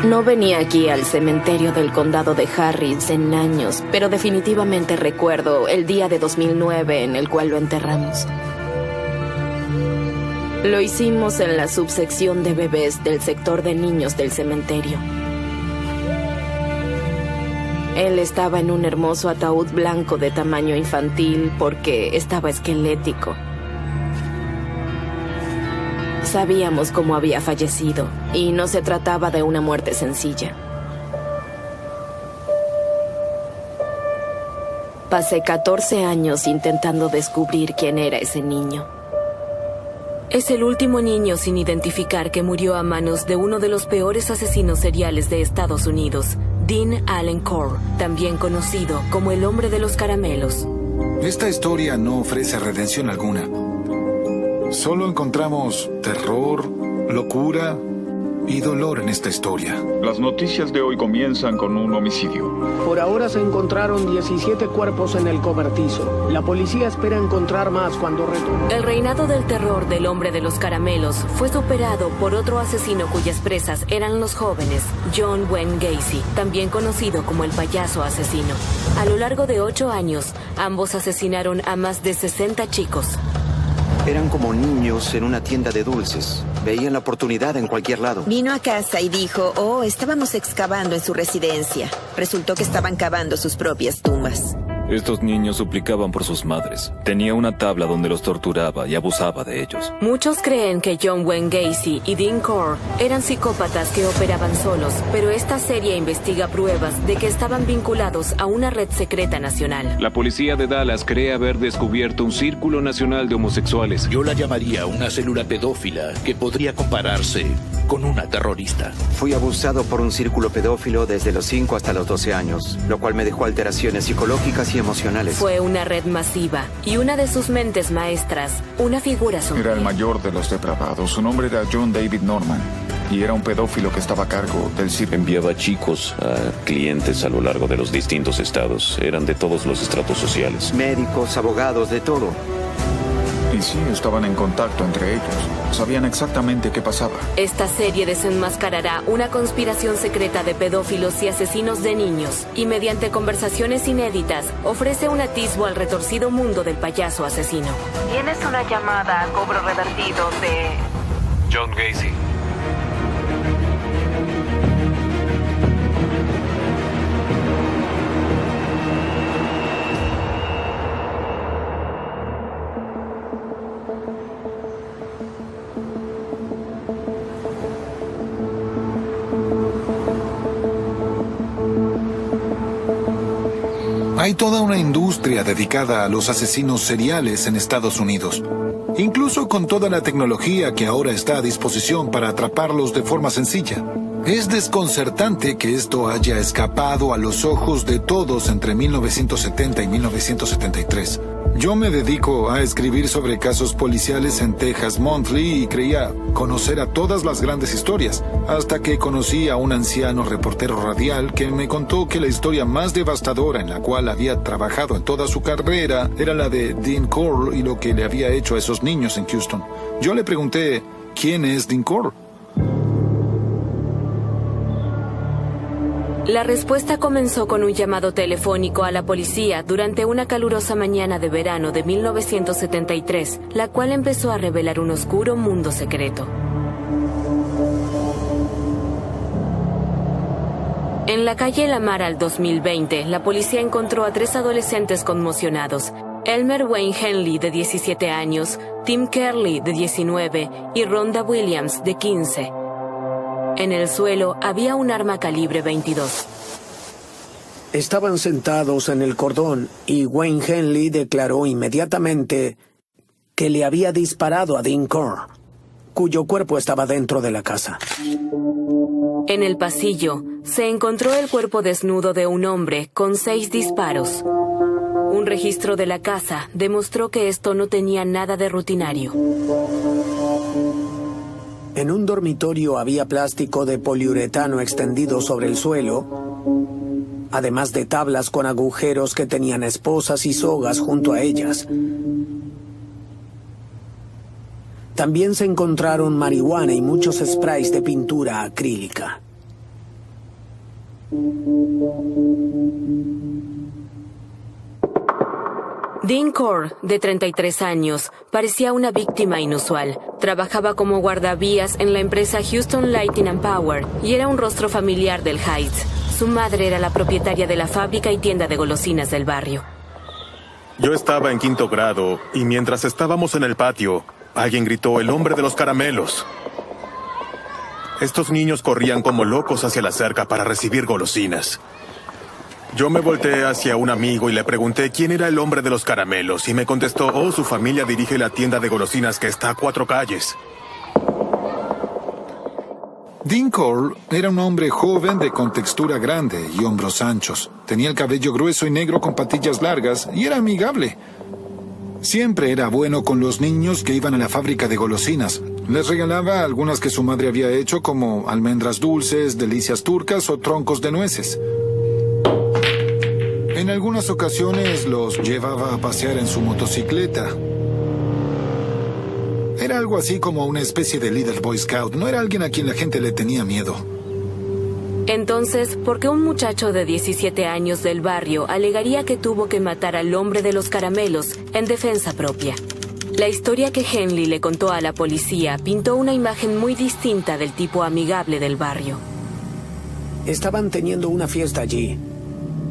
No venía aquí al cementerio del condado de Harris en años, pero definitivamente recuerdo el día de 2009 en el cual lo enterramos. Lo hicimos en la subsección de bebés del sector de niños del cementerio. Él estaba en un hermoso ataúd blanco de tamaño infantil porque estaba esquelético. Sabíamos cómo había fallecido y no se trataba de una muerte sencilla. Pasé 14 años intentando descubrir quién era ese niño. Es el último niño sin identificar que murió a manos de uno de los peores asesinos seriales de Estados Unidos, Dean Allen Core, también conocido como el hombre de los caramelos. Esta historia no ofrece redención alguna. Solo encontramos terror, locura y dolor en esta historia. Las noticias de hoy comienzan con un homicidio. Por ahora se encontraron 17 cuerpos en el cobertizo. La policía espera encontrar más cuando retorne. El reinado del terror del hombre de los caramelos fue superado por otro asesino cuyas presas eran los jóvenes, John Wayne Gacy, también conocido como el payaso asesino. A lo largo de 8 años, ambos asesinaron a más de 60 chicos. Eran como niños en una tienda de dulces. Veían la oportunidad en cualquier lado. Vino a casa y dijo, estábamos excavando en su residencia. Resultó que estaban cavando sus propias tumbas. Estos niños suplicaban por sus madres. Tenía una tabla donde los torturaba y abusaba de ellos. Muchos creen que John Wayne Gacy y Dean Core eran psicópatas que operaban solos, pero esta serie investiga pruebas de que estaban vinculados a una red secreta nacional. La policía de Dallas cree haber descubierto un círculo nacional de homosexuales. Yo la llamaría una célula pedófila que podría compararse con una terrorista. Fui abusado por un círculo pedófilo desde los 5 hasta los 12 años, lo cual me dejó alteraciones psicológicas y emocionales. Fue una red masiva y una de sus mentes maestras, una figura sombría. Era el mayor de los depravados. Su nombre era John David Norman y era un pedófilo que estaba a cargo del CIP. Enviaba chicos a clientes a lo largo de los distintos estados. Eran de todos los estratos sociales. Médicos, abogados, de todo. Y sí, estaban en contacto entre ellos. Sabían exactamente qué pasaba. Esta serie desenmascarará una conspiración secreta de pedófilos y asesinos de niños, y mediante conversaciones inéditas, ofrece un atisbo al retorcido mundo del payaso asesino. Tienes una llamada a cobro revertido de... John Gacy. Hay toda una industria dedicada a los asesinos seriales en Estados Unidos. Incluso con toda la tecnología que ahora está a disposición para atraparlos de forma sencilla. Es desconcertante que esto haya escapado a los ojos de todos entre 1970 y 1973. Yo me dedico a escribir sobre casos policiales en Texas Monthly y creía conocer a todas las grandes historias, hasta que conocí a un anciano reportero radial que me contó que la historia más devastadora en la cual había trabajado en toda su carrera era la de Dean Core y lo que le había hecho a esos niños en Houston. Yo le pregunté, ¿quién es Dean Core? La respuesta comenzó con un llamado telefónico a la policía durante una calurosa mañana de verano de 1973, la cual empezó a revelar un oscuro mundo secreto. En la calle Lamar al 2020, la policía encontró a 3 adolescentes conmocionados: Elmer Wayne Henley, de 17 años, Tim Curley, de 19, y Rhonda Williams, de 15. En el suelo había un arma calibre 22. Estaban sentados en el cordón y Wayne Henley declaró inmediatamente que le había disparado a Dean Core, cuyo cuerpo estaba dentro de la casa. En el pasillo se encontró el cuerpo desnudo de un hombre con 6 disparos. Un registro de la casa demostró que esto no tenía nada de rutinario. En un dormitorio había plástico de poliuretano extendido sobre el suelo, además de tablas con agujeros que tenían esposas y sogas junto a ellas. También se encontraron marihuana y muchos sprays de pintura acrílica. Dean Core, de 33 años, parecía una víctima inusual. Trabajaba como guardavías en la empresa Houston Lighting and Power y era un rostro familiar del Heights. Su madre era la propietaria de la fábrica y tienda de golosinas del barrio. Yo estaba en 5º grado y mientras estábamos en el patio, alguien gritó "el hombre de los caramelos". Estos niños corrían como locos hacia la cerca para recibir golosinas. Yo me volteé hacia un amigo y le pregunté quién era el hombre de los caramelos y me contestó: "Oh, su familia dirige la tienda de golosinas que está a 4 calles". Dean Core era un hombre joven de contextura grande y hombros anchos. Tenía el cabello grueso y negro con patillas largas y era amigable. Siempre era bueno con los niños que iban a la fábrica de golosinas. Les regalaba algunas que su madre había hecho, como almendras dulces, delicias turcas o troncos de nueces. En algunas ocasiones los llevaba a pasear en su motocicleta. Era algo así como una especie de líder Boy Scout. No era alguien a quien la gente le tenía miedo. Entonces, ¿por qué un muchacho de 17 años del barrio alegaría que tuvo que matar al hombre de los caramelos en defensa propia? La historia que Henley le contó a la policía pintó una imagen muy distinta del tipo amigable del barrio. Estaban teniendo una fiesta allí.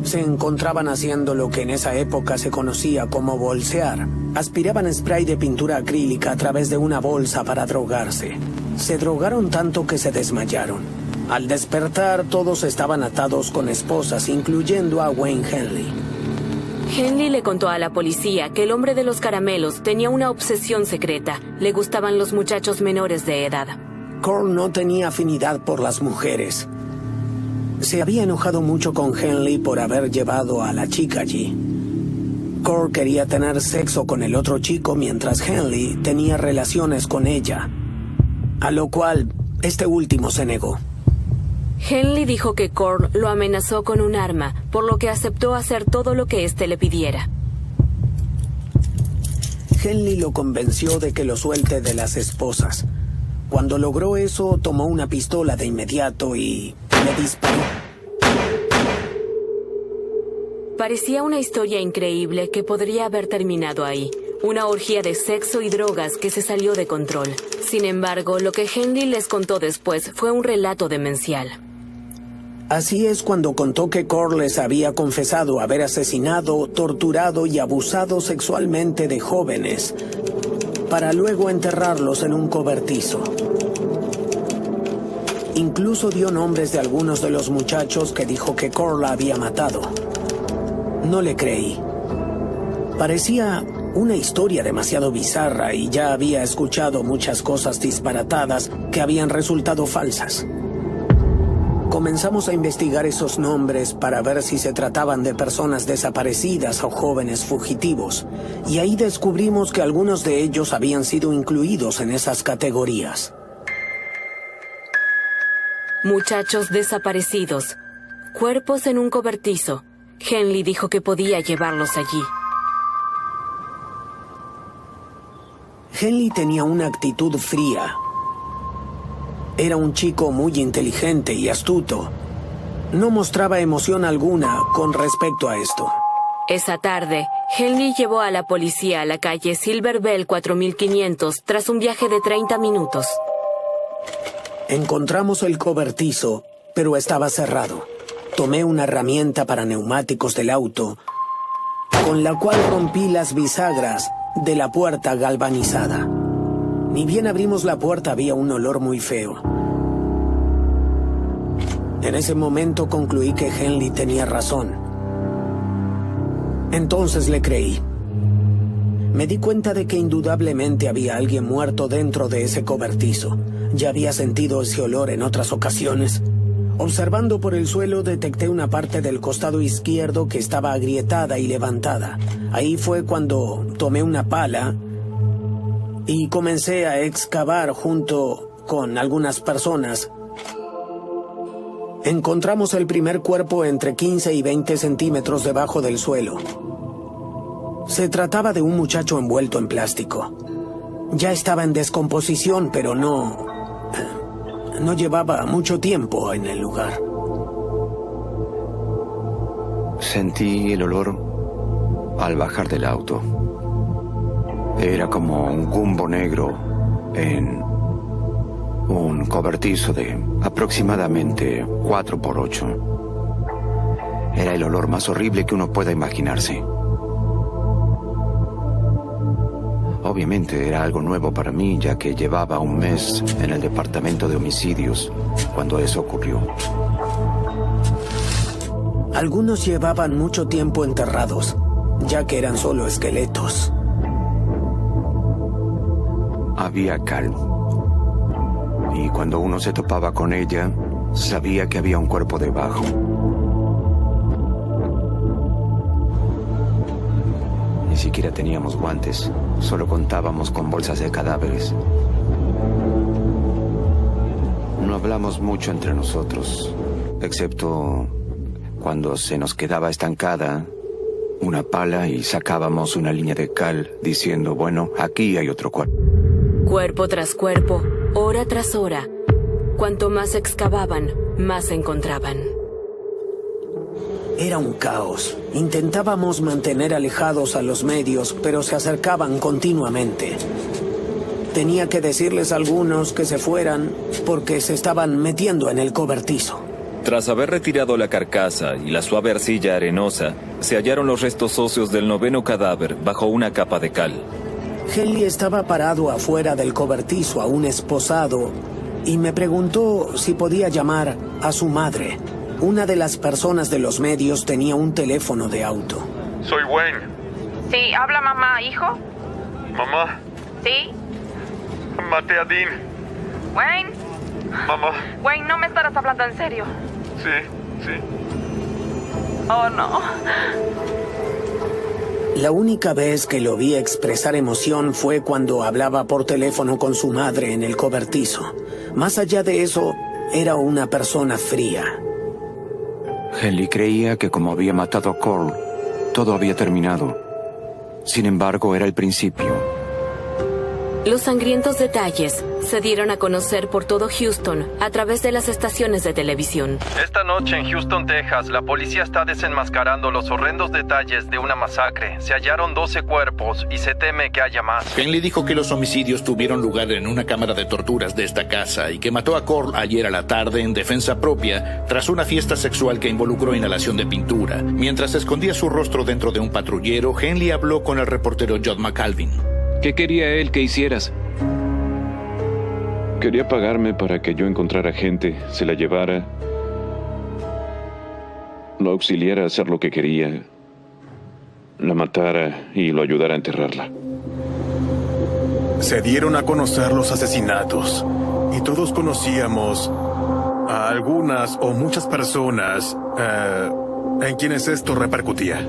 Se encontraban haciendo lo que en esa época se conocía como bolsear. Aspiraban spray de pintura acrílica a través de una bolsa para drogarse. Se drogaron tanto que se desmayaron. Al despertar, todos estaban atados con esposas, incluyendo a Wayne Henley. Henley le contó a la policía que el hombre de los caramelos tenía una obsesión secreta. Le gustaban los muchachos menores de edad. Core no tenía afinidad por las mujeres. Se había enojado mucho con Henley por haber llevado a la chica allí. Core quería tener sexo con el otro chico mientras Henley tenía relaciones con ella, a lo cual este último se negó. Henley dijo que Core lo amenazó con un arma, por lo que aceptó hacer todo lo que éste le pidiera. Henley lo convenció de que lo suelte de las esposas. Cuando logró eso, tomó una pistola de inmediato y le disparó. Parecía una historia increíble que podría haber terminado ahí. Una orgía de sexo y drogas que se salió de control. Sin embargo, lo que Henley les contó después fue un relato demencial. Así es cuando contó que Core les había confesado haber asesinado, torturado y abusado sexualmente de jóvenes, para luego enterrarlos en un cobertizo. Incluso dio nombres de algunos de los muchachos que dijo que Core la había matado. No le creí. Parecía una historia demasiado bizarra y ya había escuchado muchas cosas disparatadas que habían resultado falsas. Comenzamos a investigar esos nombres para ver si se trataban de personas desaparecidas o jóvenes fugitivos, y ahí descubrimos que algunos de ellos habían sido incluidos en esas categorías. Muchachos desaparecidos, cuerpos en un cobertizo. Henley dijo que podía llevarlos allí. Henley tenía una actitud fría. Era un chico muy inteligente y astuto. No mostraba emoción alguna con respecto a esto. Esa tarde, Henley llevó a la policía a la calle Silver Bell 4500 tras un viaje de 30 minutos. Encontramos el cobertizo, pero estaba cerrado. Tomé una herramienta para neumáticos del auto, con la cual rompí las bisagras de la puerta galvanizada. Ni bien abrimos la puerta, había un olor muy feo. En ese momento concluí que Henley tenía razón. Entonces le creí. Me di cuenta de que indudablemente había alguien muerto dentro de ese cobertizo. Ya había sentido ese olor en otras ocasiones. Observando por el suelo, detecté una parte del costado izquierdo que estaba agrietada y levantada. Ahí fue cuando tomé una pala y comencé a excavar junto con algunas personas. Encontramos el primer cuerpo entre 15 y 20 centímetros debajo del suelo. Se trataba de un muchacho envuelto en plástico. Ya estaba en descomposición, pero no llevaba mucho tiempo en el lugar. Sentí el olor al bajar del auto. Era como un gumbo negro en un cobertizo de aproximadamente 4x8. Era el olor más horrible que uno pueda imaginarse. Obviamente era algo nuevo para mí, ya que llevaba un mes en el departamento de homicidios cuando eso ocurrió. Algunos llevaban mucho tiempo enterrados, ya que eran solo esqueletos. Había cal. Y cuando uno se topaba con ella, sabía que había un cuerpo debajo. Ni siquiera teníamos guantes, solo contábamos con bolsas de cadáveres. No hablamos mucho entre nosotros, excepto cuando se nos quedaba estancada una pala y sacábamos una línea de cal diciendo, bueno, aquí hay otro cuerpo. Cuerpo tras cuerpo, hora tras hora. Cuanto más excavaban, más encontraban. Era un caos. Intentábamos mantener alejados a los medios, pero se acercaban continuamente. Tenía que decirles a algunos que se fueran porque se estaban metiendo en el cobertizo. Tras haber retirado la carcasa y la suave arcilla arenosa, se hallaron los restos óseos del 9º cadáver bajo una capa de cal. Henley estaba parado afuera del cobertizo, aún esposado, y me preguntó si podía llamar a su madre. Una de las personas de los medios tenía un teléfono de auto. Soy Wayne. Sí, habla mamá, hijo. Mamá. Sí. Maté a Dean. Wayne. Mamá. Wayne, no me estarás hablando en serio. Sí. Oh, no. La única vez que lo vi expresar emoción fue cuando hablaba por teléfono con su madre en el cobertizo. Más allá de eso, era una persona fría. Henley creía que como había matado a Cole, todo había terminado. Sin embargo, era el principio. Los sangrientos detalles se dieron a conocer por todo Houston a través de las estaciones de televisión. Esta noche en Houston, Texas, la policía está desenmascarando los horrendos detalles de una masacre. Se hallaron 12 cuerpos y se teme que haya más. Henley dijo que los homicidios tuvieron lugar en una cámara de torturas de esta casa y que mató a Cole ayer a la tarde en defensa propia tras una fiesta sexual que involucró inhalación de pintura. Mientras escondía su rostro dentro de un patrullero, Henley habló con el reportero John McAlvin. ¿Qué quería él que hicieras? Quería pagarme para que yo encontrara gente, se la llevara, lo auxiliara a hacer lo que quería, la matara y lo ayudara a enterrarla. Se dieron a conocer los asesinatos y todos conocíamos a algunas o muchas personas en quienes esto repercutía.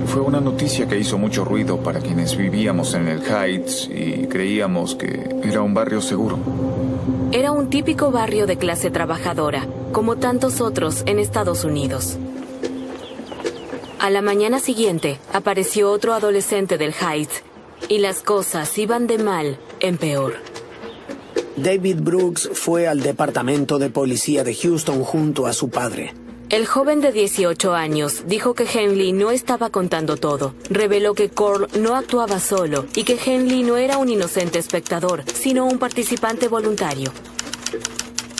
Fue una noticia que hizo mucho ruido para quienes vivíamos en el Heights y creíamos que era un barrio seguro. Era un típico barrio de clase trabajadora, como tantos otros en Estados Unidos. A la mañana siguiente, apareció otro adolescente del Heights, y las cosas iban de mal en peor. David Brooks fue al departamento de policía de Houston junto a su padre. El joven de 18 años dijo que Henley no estaba contando todo. Reveló que Cole no actuaba solo y que Henley no era un inocente espectador, sino un participante voluntario.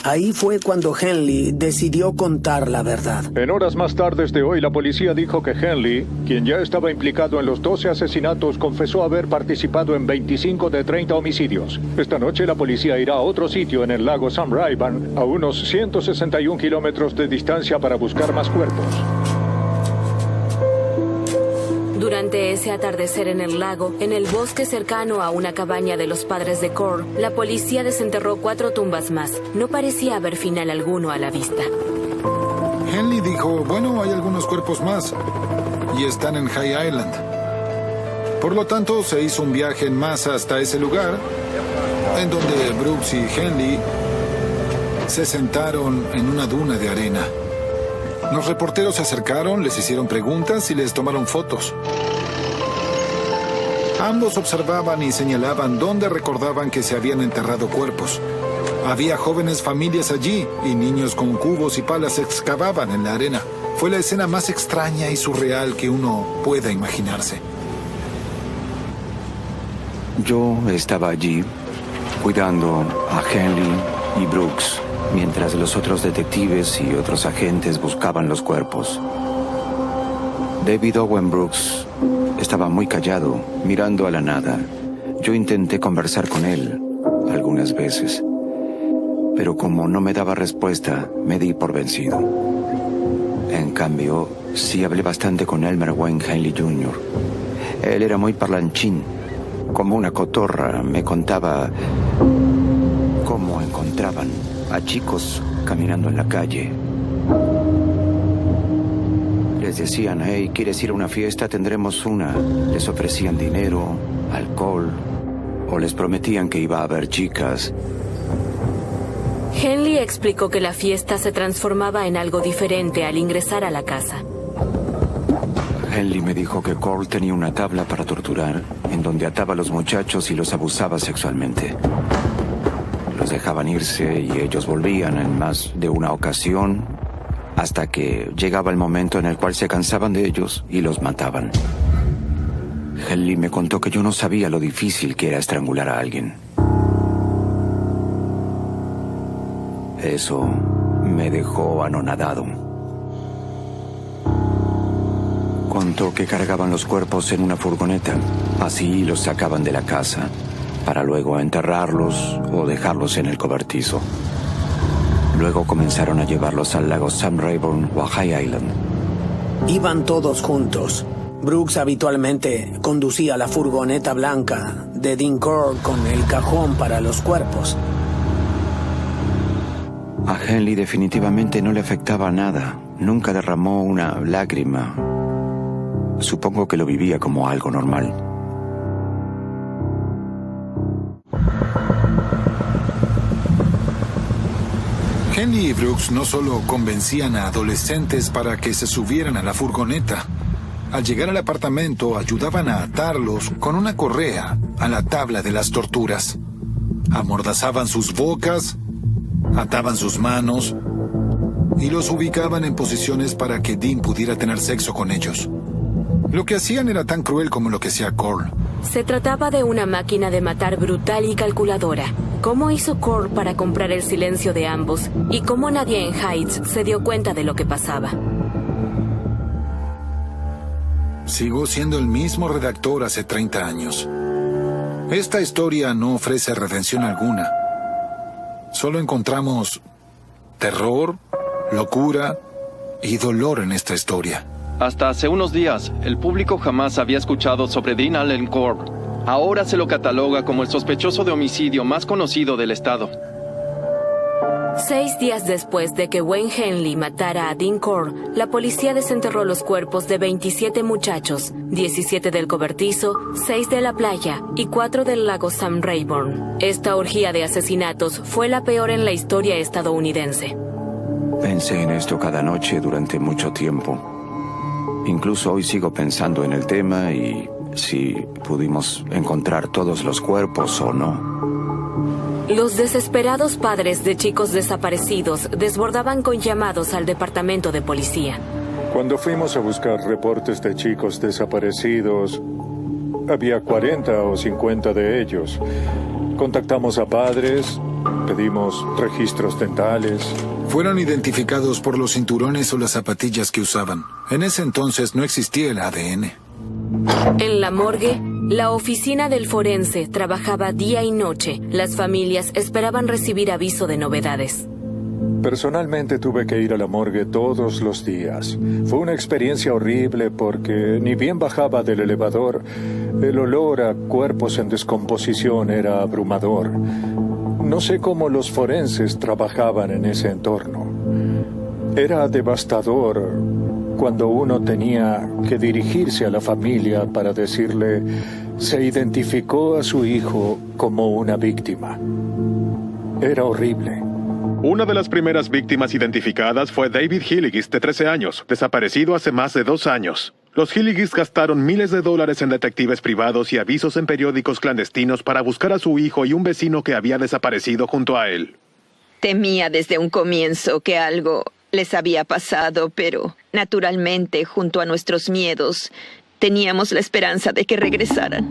Ahí fue cuando Henley decidió contar la verdad. En horas más tardes de hoy, la policía dijo que Henley, quien ya estaba implicado en los 12 asesinatos, confesó haber participado en 25 de 30 homicidios. Esta noche la policía irá a otro sitio en el lago Sam Rayburn, a unos 161 kilómetros de distancia para buscar más cuerpos. Durante ese atardecer en el lago, en el bosque cercano a una cabaña de los padres de Cole, la policía desenterró 4 tumbas más. No parecía haber final alguno a la vista. Henley dijo, bueno, hay algunos cuerpos más y están en High Island. Por lo tanto, se hizo un viaje en masa hasta ese lugar, en donde Brooks y Henley se sentaron en una duna de arena. Los reporteros se acercaron, les hicieron preguntas y les tomaron fotos. Ambos observaban y señalaban dónde recordaban que se habían enterrado cuerpos. Había jóvenes familias allí y niños con cubos y palas excavaban en la arena. Fue la escena más extraña y surreal que uno pueda imaginarse. Yo estaba allí cuidando a Henley y Brooks, mientras los otros detectives y otros agentes buscaban los cuerpos. David Owen Brooks estaba muy callado, mirando a la nada. Yo intenté conversar con él algunas veces, pero como no me daba respuesta, me di por vencido. En cambio, sí hablé bastante con Elmer Wayne Henley Jr. Él era muy parlanchín. Como una cotorra, me contaba cómo encontraban a chicos caminando en la calle. Les decían, hey, ¿quieres ir a una fiesta? Tendremos una. Les ofrecían dinero, alcohol, o les prometían que iba a haber chicas. Henley explicó que la fiesta se transformaba en algo diferente al ingresar a la casa. Henley me dijo que Cole tenía una tabla para torturar, en donde ataba a los muchachos y los abusaba sexualmente. Los dejaban irse y ellos volvían en más de una ocasión, hasta que llegaba el momento en el cual se cansaban de ellos y los mataban. Henley me contó que yo no sabía lo difícil que era estrangular a alguien. Eso me dejó anonadado. Contó que cargaban los cuerpos en una furgoneta. Así los sacaban de la casa, para luego enterrarlos o dejarlos en el cobertizo. Luego comenzaron a llevarlos al lago Sam Rayburn o a High Island. Iban todos juntos. Brooks habitualmente conducía la furgoneta blanca de Dean Core con el cajón para los cuerpos. A Henley definitivamente no le afectaba nada. Nunca derramó una lágrima. Supongo que lo vivía como algo normal. Henley y Brooks no solo convencían a adolescentes para que se subieran a la furgoneta. Al llegar al apartamento, ayudaban a atarlos con una correa a la tabla de las torturas. Amordazaban sus bocas, ataban sus manos y los ubicaban en posiciones para que Dean pudiera tener sexo con ellos. Lo que hacían era tan cruel como lo que hacía Cole. Se trataba de una máquina de matar brutal y calculadora. ¿Cómo hizo Cole para comprar el silencio de ambos? ¿Y cómo nadie en Heights se dio cuenta de lo que pasaba? Sigo siendo el mismo redactor hace 30 años. Esta historia no ofrece redención alguna. Solo encontramos terror, locura y dolor en esta historia. Hasta hace unos días, el público jamás había escuchado sobre Dean Allen Core. Ahora se lo cataloga como el sospechoso de homicidio más conocido del estado. 6 días después de que Wayne Henley matara a Dean Core, la policía desenterró los cuerpos de 27 muchachos, 17 del cobertizo, 6 de la playa y 4 del lago Sam Rayburn. Esta orgía de asesinatos fue la peor en la historia estadounidense. Pensé en esto cada noche durante mucho tiempo. Incluso hoy sigo pensando en el tema y si pudimos encontrar todos los cuerpos o no. Los desesperados padres de chicos desaparecidos desbordaban con llamados al departamento de policía. Cuando fuimos a buscar reportes de chicos desaparecidos, había 40 o 50 de ellos. Contactamos a padres, pedimos registros dentales. Fueron identificados por los cinturones o las zapatillas que usaban. En ese entonces no existía el ADN. En la morgue, la oficina del forense trabajaba día y noche. Las familias esperaban recibir aviso de novedades. Personalmente tuve que ir a la morgue todos los días. Fue una experiencia horrible porque ni bien bajaba del elevador, el olor a cuerpos en descomposición era abrumador. No sé cómo los forenses trabajaban en ese entorno. Era devastador cuando uno tenía que dirigirse a la familia para decirle, se identificó a su hijo como una víctima. Era horrible. Una de las primeras víctimas identificadas fue David Hilligis, de 13 años, desaparecido hace más de 2 años. Los Hilligis gastaron miles de dólares en detectives privados y avisos en periódicos clandestinos para buscar a su hijo y un vecino que había desaparecido junto a él. Temía desde un comienzo que algo les había pasado, pero naturalmente, junto a nuestros miedos, teníamos la esperanza de que regresaran.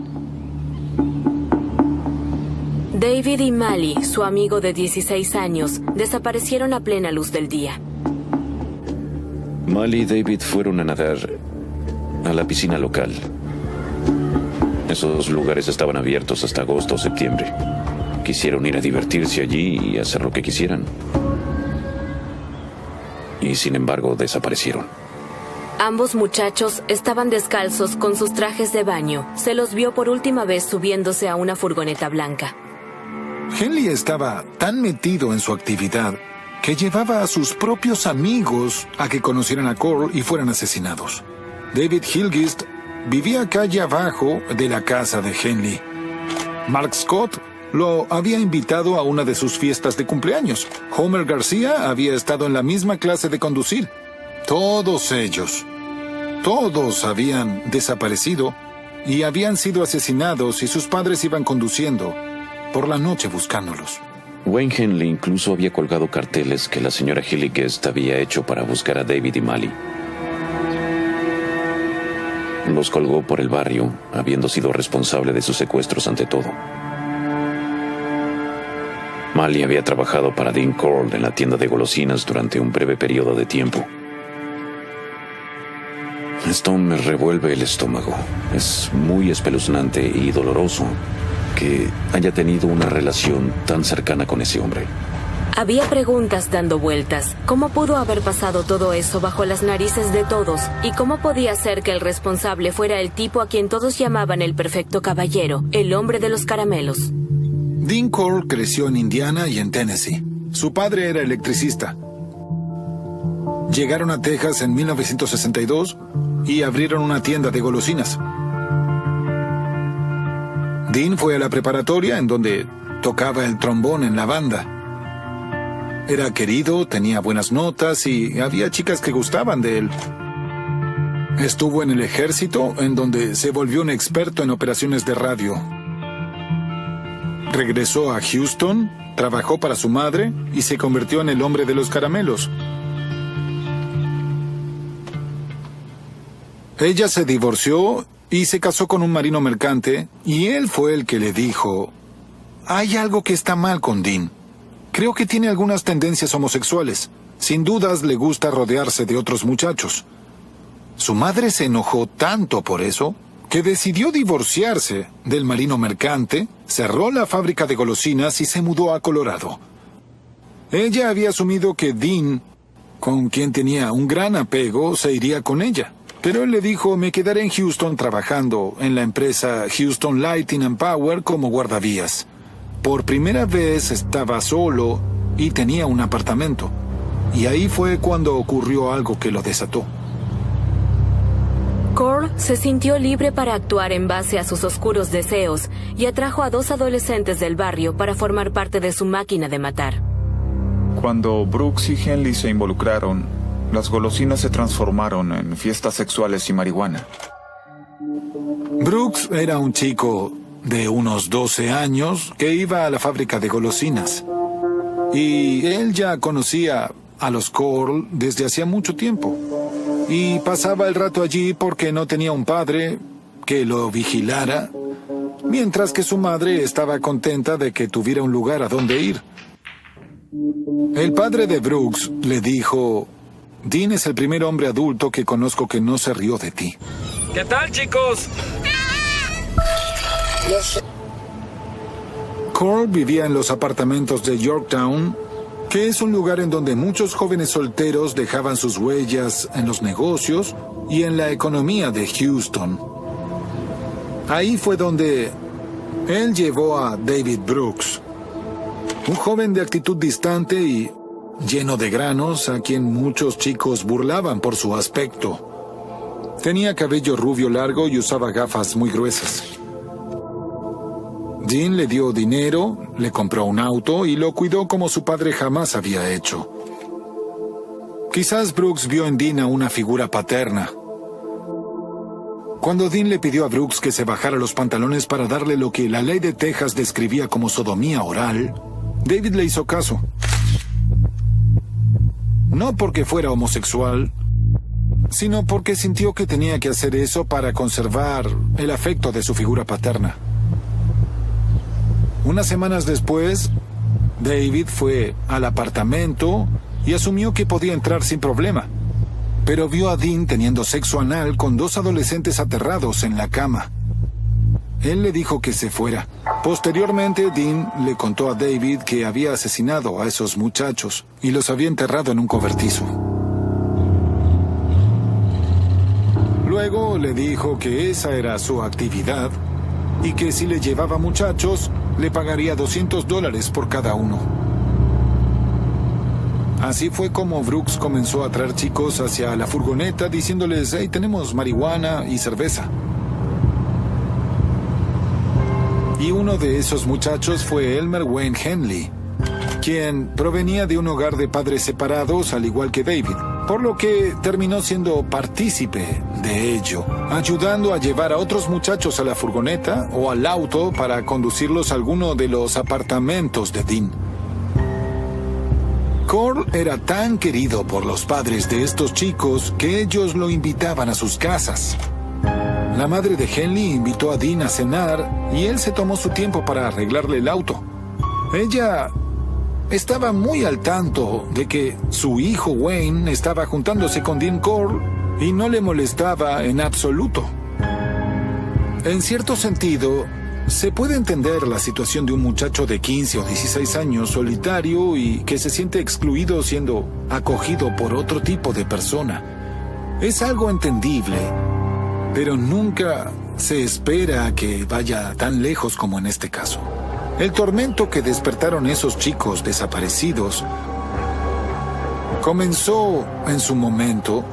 David y Mali, su amigo de 16 años, desaparecieron a plena luz del día. Mali y David fueron a nadar a la piscina local. Esos lugares estaban abiertos hasta agosto o septiembre. Quisieron ir a divertirse allí y hacer lo que quisieran. Y sin embargo, desaparecieron. Ambos muchachos estaban descalzos con sus trajes de baño. Se los vio por última vez subiéndose a una furgoneta blanca. Henley estaba tan metido en su actividad que llevaba a sus propios amigos a que conocieran a Cole y fueran asesinados. David Hillgist vivía calle abajo de la casa de Henley. Mark Scott lo había invitado a una de sus fiestas de cumpleaños. Homer García había estado en la misma clase de conducir. Todos ellos, todos habían desaparecido y habían sido asesinados y sus padres iban conduciendo por la noche buscándolos. Wayne Henley incluso había colgado carteles que la señora Hillgist había hecho para buscar a David y Mali. Los colgó por el barrio, habiendo sido responsable de sus secuestros ante todo. Mali había trabajado para Dean Corll en la tienda de golosinas durante un breve periodo de tiempo. Esto me revuelve el estómago. Es muy espeluznante y doloroso que haya tenido una relación tan cercana con ese hombre. Había preguntas dando vueltas. ¿Cómo pudo haber pasado todo eso bajo las narices de todos? ¿Y cómo podía ser que el responsable fuera el tipo a quien todos llamaban el perfecto caballero, el hombre de los caramelos? Dean Corll creció en Indiana y en Tennessee. Su padre era electricista. Llegaron a Texas en 1962 y abrieron una tienda de golosinas. Dean fue a la preparatoria en donde tocaba el trombón en la banda. Era querido, tenía buenas notas y había chicas que gustaban de él. Estuvo en el ejército, en donde se volvió un experto en operaciones de radio. Regresó a Houston, trabajó para su madre y se convirtió en el hombre de los caramelos. Ella se divorció y se casó con un marino mercante, y él fue el que le dijo: hay algo que está mal con Dean. Creo que tiene algunas tendencias homosexuales. Sin dudas le gusta rodearse de otros muchachos. Su madre se enojó tanto por eso que decidió divorciarse del marino mercante, cerró la fábrica de golosinas y se mudó a Colorado. Ella había asumido que Dean, con quien tenía un gran apego, se iría con ella. Pero él le dijo: me quedaré en Houston trabajando en la empresa Houston Lighting and Power como guardavías. Por primera vez estaba solo y tenía un apartamento. Y ahí fue cuando ocurrió algo que lo desató. Corll se sintió libre para actuar en base a sus oscuros deseos y atrajo a 2 adolescentes del barrio para formar parte de su máquina de matar. Cuando Brooks y Henley se involucraron, las golosinas se transformaron en fiestas sexuales y marihuana. Brooks era un chico de unos 12 años que iba a la fábrica de golosinas. Y él ya conocía a los Corll desde hacía mucho tiempo. Y pasaba el rato allí porque no tenía un padre que lo vigilara, mientras que su madre estaba contenta de que tuviera un lugar a donde ir. El padre de Brooks le dijo: Dean es el primer hombre adulto que conozco que no se rió de ti. ¿Qué tal, chicos? Corll vivía en los apartamentos de Yorktown, que es un lugar en donde muchos jóvenes solteros dejaban sus huellas en los negocios y en la economía de Houston. Ahí fue donde él llevó a David Brooks, un joven de actitud distante y lleno de granos, a quien muchos chicos burlaban por su aspecto. Tenía cabello rubio largo y usaba gafas muy gruesas. Dean le dio dinero, le compró un auto y lo cuidó como su padre jamás había hecho. Quizás Brooks vio en Dean a una figura paterna. Cuando Dean le pidió a Brooks que se bajara los pantalones para darle lo que la ley de Texas describía como sodomía oral, David le hizo caso. No porque fuera homosexual, sino porque sintió que tenía que hacer eso para conservar el afecto de su figura paterna. Unas semanas después, David fue al apartamento y asumió que podía entrar sin problema. Pero vio a Dean teniendo sexo anal con 2 adolescentes aterrados en la cama. Él le dijo que se fuera. Posteriormente, Dean le contó a David que había asesinado a esos muchachos y los había enterrado en un cobertizo. Luego le dijo que esa era su actividad y que si le llevaba muchachos, le pagaría $200 por cada uno. Así fue como Brooks comenzó a traer chicos hacia la furgoneta diciéndoles: hey, tenemos marihuana y cerveza. Y uno de esos muchachos fue Elmer Wayne Henley, quien provenía de un hogar de padres separados al igual que David, por lo que terminó siendo partícipe de ello, ayudando a llevar a otros muchachos a la furgoneta o al auto para conducirlos a alguno de los apartamentos de Dean. Cole era tan querido por los padres de estos chicos que ellos lo invitaban a sus casas. La madre de Henley invitó a Dean a cenar y él se tomó su tiempo para arreglarle el auto. Ella estaba muy al tanto de que su hijo Wayne estaba juntándose con Dean Cole y no le molestaba en absoluto. En cierto sentido, se puede entender la situación de un muchacho de 15 o 16 años solitario y que se siente excluido siendo acogido por otro tipo de persona. Es algo entendible, pero nunca se espera que vaya tan lejos como en este caso. El tormento que despertaron esos chicos desaparecidos comenzó en su momento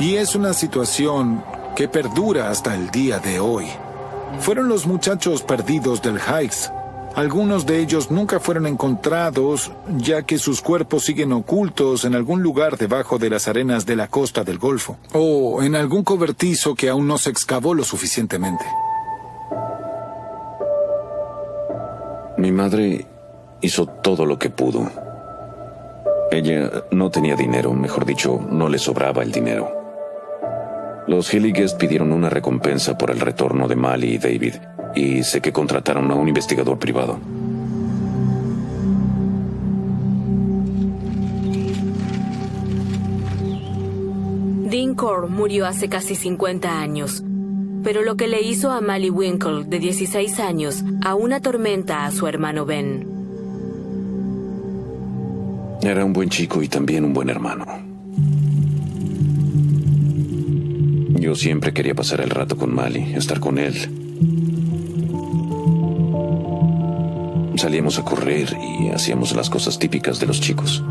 y es una situación que perdura hasta el día de hoy. Fueron los muchachos perdidos del Heights. Algunos de ellos nunca fueron encontrados, ya que sus cuerpos siguen ocultos en algún lugar debajo de las arenas de la costa del Golfo, o en algún cobertizo que aún no se excavó lo suficientemente. Mi madre hizo todo lo que pudo. Ella no tenía dinero, mejor dicho, no le sobraba el dinero. Los Hilliges pidieron una recompensa por el retorno de Mali y David, y sé que contrataron a un investigador privado. Dean Cole murió hace casi 50 años, pero lo que le hizo a Mali Winkle, de 16 años, aún atormenta a su hermano Ben. Era un buen chico y también un buen hermano. Yo siempre quería pasar el rato con Mali, estar con él. Salíamos a correr y hacíamos las cosas típicas de los chicos.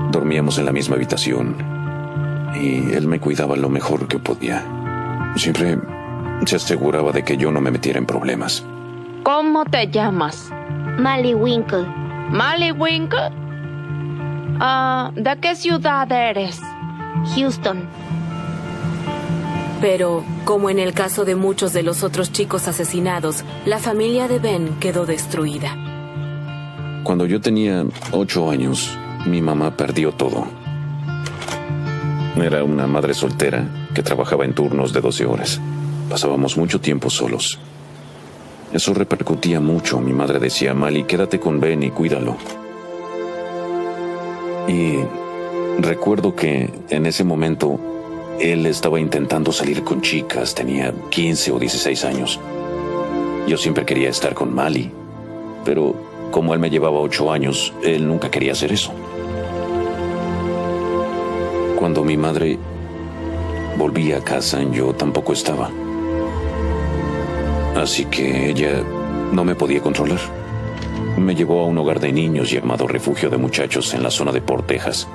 Dormíamos en la misma habitación y él me cuidaba lo mejor que podía. Siempre se aseguraba de que yo no me metiera en problemas. ¿Cómo te llamas? Mali Winkle. ¿Mali Winkle? ¿De qué ciudad eres? Houston. Pero, como en el caso de muchos de los otros chicos asesinados, la familia de Ben quedó destruida. Cuando yo tenía 8 años, mi mamá perdió todo. Era una madre soltera que trabajaba en turnos de 12 horas. Pasábamos mucho tiempo solos. Eso repercutía mucho. Mi madre decía: Mali, quédate con Ben y cuídalo. Y recuerdo que en ese momento él estaba intentando salir con chicas, tenía 15 o 16 años. Yo siempre quería estar con Mali, pero como él me llevaba 8 años, él nunca quería hacer eso. Cuando mi madre volvía a casa, yo tampoco estaba. Así que ella no me podía controlar. Me llevó a un hogar de niños llamado Refugio de Muchachos en la zona de Port Texas.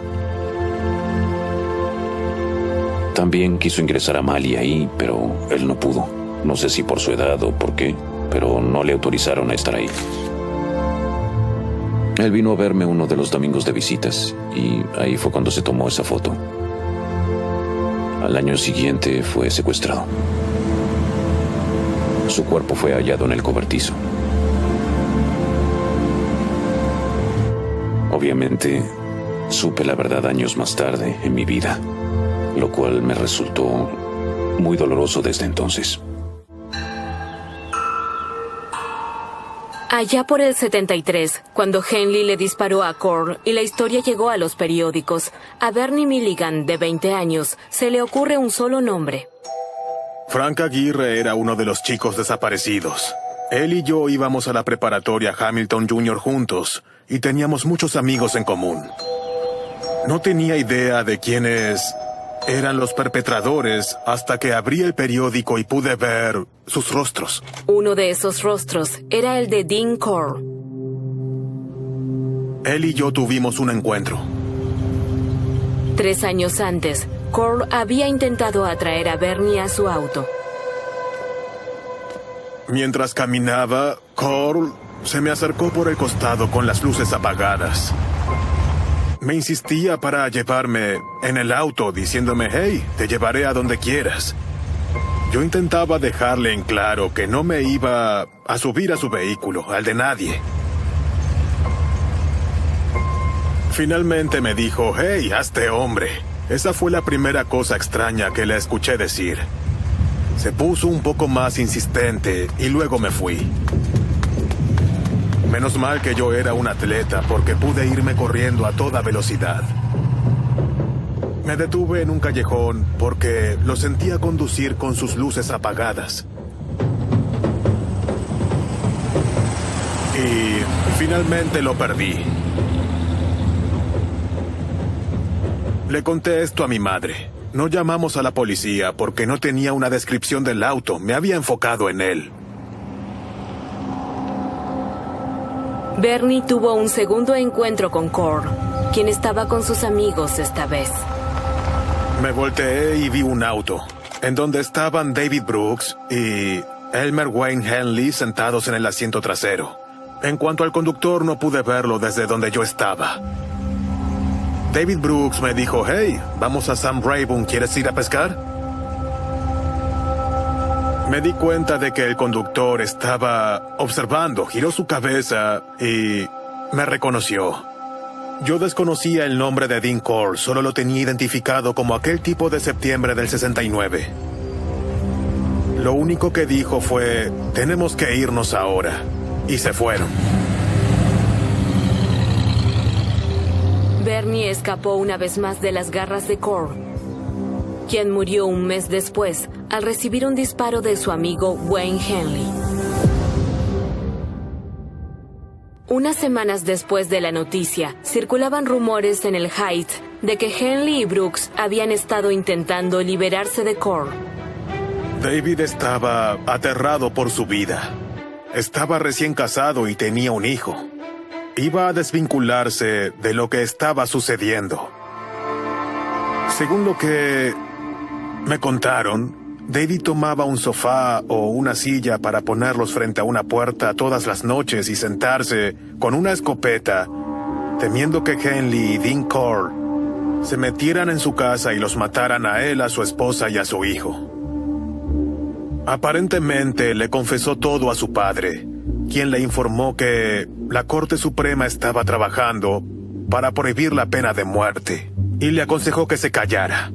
También quiso ingresar a Mali ahí, pero él no pudo. No sé si por su edad o por qué, pero no le autorizaron a estar ahí. Él vino a verme uno de los domingos de visitas y ahí fue cuando se tomó esa foto. Al año siguiente fue secuestrado. Su cuerpo fue hallado en el cobertizo. Obviamente, Supe la verdad años más tarde en mi vida, lo cual me resultó muy doloroso desde entonces. Allá por el 73, cuando Henley le disparó a Cole y la historia llegó a los periódicos, a Bernie Milligan, de 20 años, se le ocurre un solo nombre. Frank Aguirre era uno de los chicos desaparecidos. Él y yo íbamos a la preparatoria Hamilton Jr. juntos y teníamos muchos amigos en común. No tenía idea de quiénes eran los perpetradores hasta que abrí el periódico y pude ver sus rostros. Uno de esos rostros era el de Dean Cole. Él y yo tuvimos un encuentro. 3 años antes, Cole había intentado atraer a Bernie a su auto. Mientras caminaba, Cole se me acercó por el costado con las luces apagadas. Me insistía para llevarme en el auto, diciéndome, hey, te llevaré a donde quieras. Yo intentaba dejarle en claro que no me iba a subir a su vehículo, al de nadie. Finalmente me dijo, hey, hazte hombre. Esa fue la primera cosa extraña que le escuché decir. Se puso un poco más insistente y luego me fui. Menos mal que yo era un atleta porque pude irme corriendo a toda velocidad. Me detuve en un callejón porque lo sentía conducir con sus luces apagadas. Y finalmente lo perdí. Le conté esto a mi madre. No llamamos a la policía porque no tenía una descripción del auto. Me había enfocado en él. Bernie tuvo un segundo encuentro con Cole, quien estaba con sus amigos esta vez. Me volteé y vi un auto, en donde estaban David Brooks y Elmer Wayne Henley sentados en el asiento trasero. En cuanto al conductor, no pude verlo desde donde yo estaba. David Brooks me dijo, hey, vamos a Sam Rayburn, ¿quieres ir a pescar? Me di cuenta de que el conductor estaba observando, giró su cabeza y me reconoció. Yo desconocía el nombre de Dean Cole, solo lo tenía identificado como aquel tipo de septiembre del 69. Lo único que dijo fue, tenemos que irnos ahora, y se fueron. Bernie escapó una vez más de las garras de Cole, quien murió un mes después al recibir un disparo de su amigo Wayne Henley. Unas semanas después de la noticia, circulaban rumores en el Heights de que Henley y Brooks habían estado intentando liberarse de Cole. David estaba aterrado por su vida. Estaba recién casado y tenía un hijo. Iba a desvincularse de lo que estaba sucediendo. Según lo que me contaron, David tomaba un sofá o una silla para ponerlos frente a una puerta todas las noches y sentarse con una escopeta, temiendo que Henley y Dean Cole se metieran en su casa y los mataran a él, a su esposa y a su hijo. Aparentemente le confesó todo a su padre, quien le informó que la Corte Suprema estaba trabajando para prohibir la pena de muerte y le aconsejó que se callara.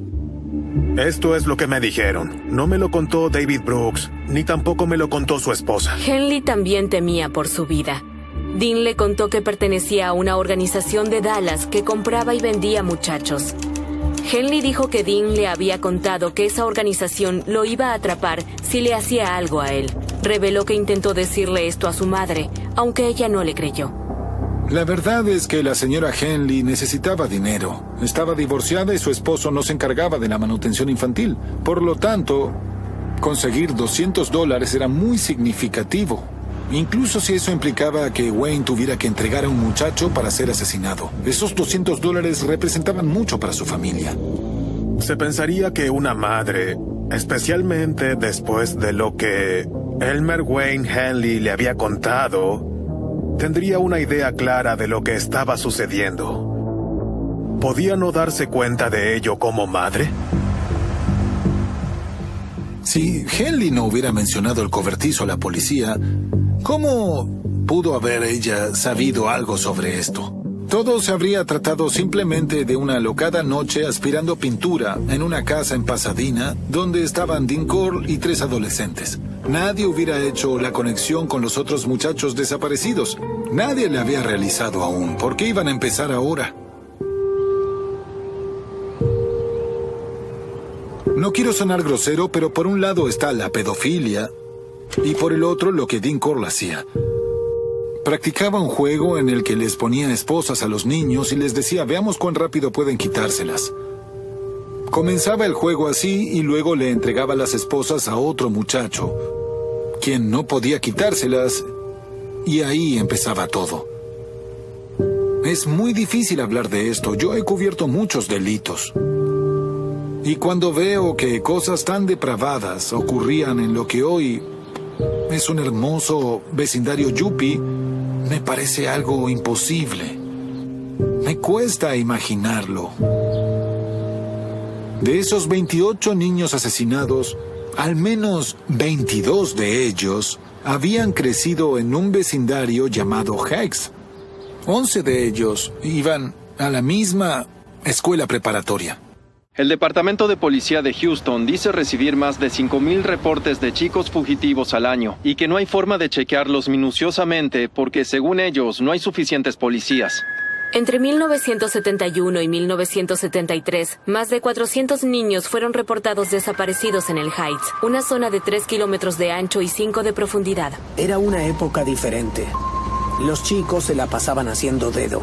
Esto es lo que me dijeron. No me lo contó David Brooks, ni tampoco me lo contó su esposa. Henley también temía por su vida. Dean le contó que pertenecía a una organización de Dallas que compraba y vendía muchachos. Henley dijo que Dean le había contado que esa organización lo iba a atrapar si le hacía algo a él. Reveló que intentó decirle esto a su madre, aunque ella no le creyó. La verdad es que la señora Henley necesitaba dinero. Estaba divorciada y su esposo no se encargaba de la manutención infantil. Por lo tanto, conseguir $200 era muy significativo. Incluso si eso implicaba que Wayne tuviera que entregar a un muchacho para ser asesinado. Esos $200 representaban mucho para su familia. Se pensaría que una madre, especialmente después de lo que Elmer Wayne Henley le había contado, tendría una idea clara de lo que estaba sucediendo. ¿Podía no darse cuenta de ello como madre? Si Henley no hubiera mencionado el cobertizo a la policía, ¿cómo pudo haber ella sabido algo sobre esto? Todo se habría tratado simplemente de una alocada noche aspirando pintura en una casa en Pasadena, donde estaban Dean Corll y 3 adolescentes. Nadie hubiera hecho la conexión con los otros muchachos desaparecidos. Nadie la había realizado aún. ¿Por qué iban a empezar ahora? No quiero sonar grosero, pero por un lado está la pedofilia y por el otro lo que Dean Corll hacía. Practicaba un juego en el que les ponía esposas a los niños y les decía, veamos cuán rápido pueden quitárselas. Comenzaba el juego así y luego le entregaba las esposas a otro muchacho, quien no podía quitárselas, y ahí empezaba todo. Es muy difícil hablar de esto. Yo he cubierto muchos delitos. Y cuando veo que cosas tan depravadas ocurrían en lo que hoy es un hermoso vecindario yuppie, me parece algo imposible. Me cuesta imaginarlo. De esos 28 niños asesinados, al menos 22 de ellos habían crecido en un vecindario llamado Hex. 11 de ellos iban a la misma escuela preparatoria. El Departamento de Policía de Houston dice recibir más de 5,000 reportes de chicos fugitivos al año y que no hay forma de chequearlos minuciosamente porque, según ellos, no hay suficientes policías. Entre 1971 y 1973, más de 400 niños fueron reportados desaparecidos en el Heights, una zona de 3 kilómetros de ancho y 5 de profundidad. Era una época diferente. Los chicos se la pasaban haciendo dedo.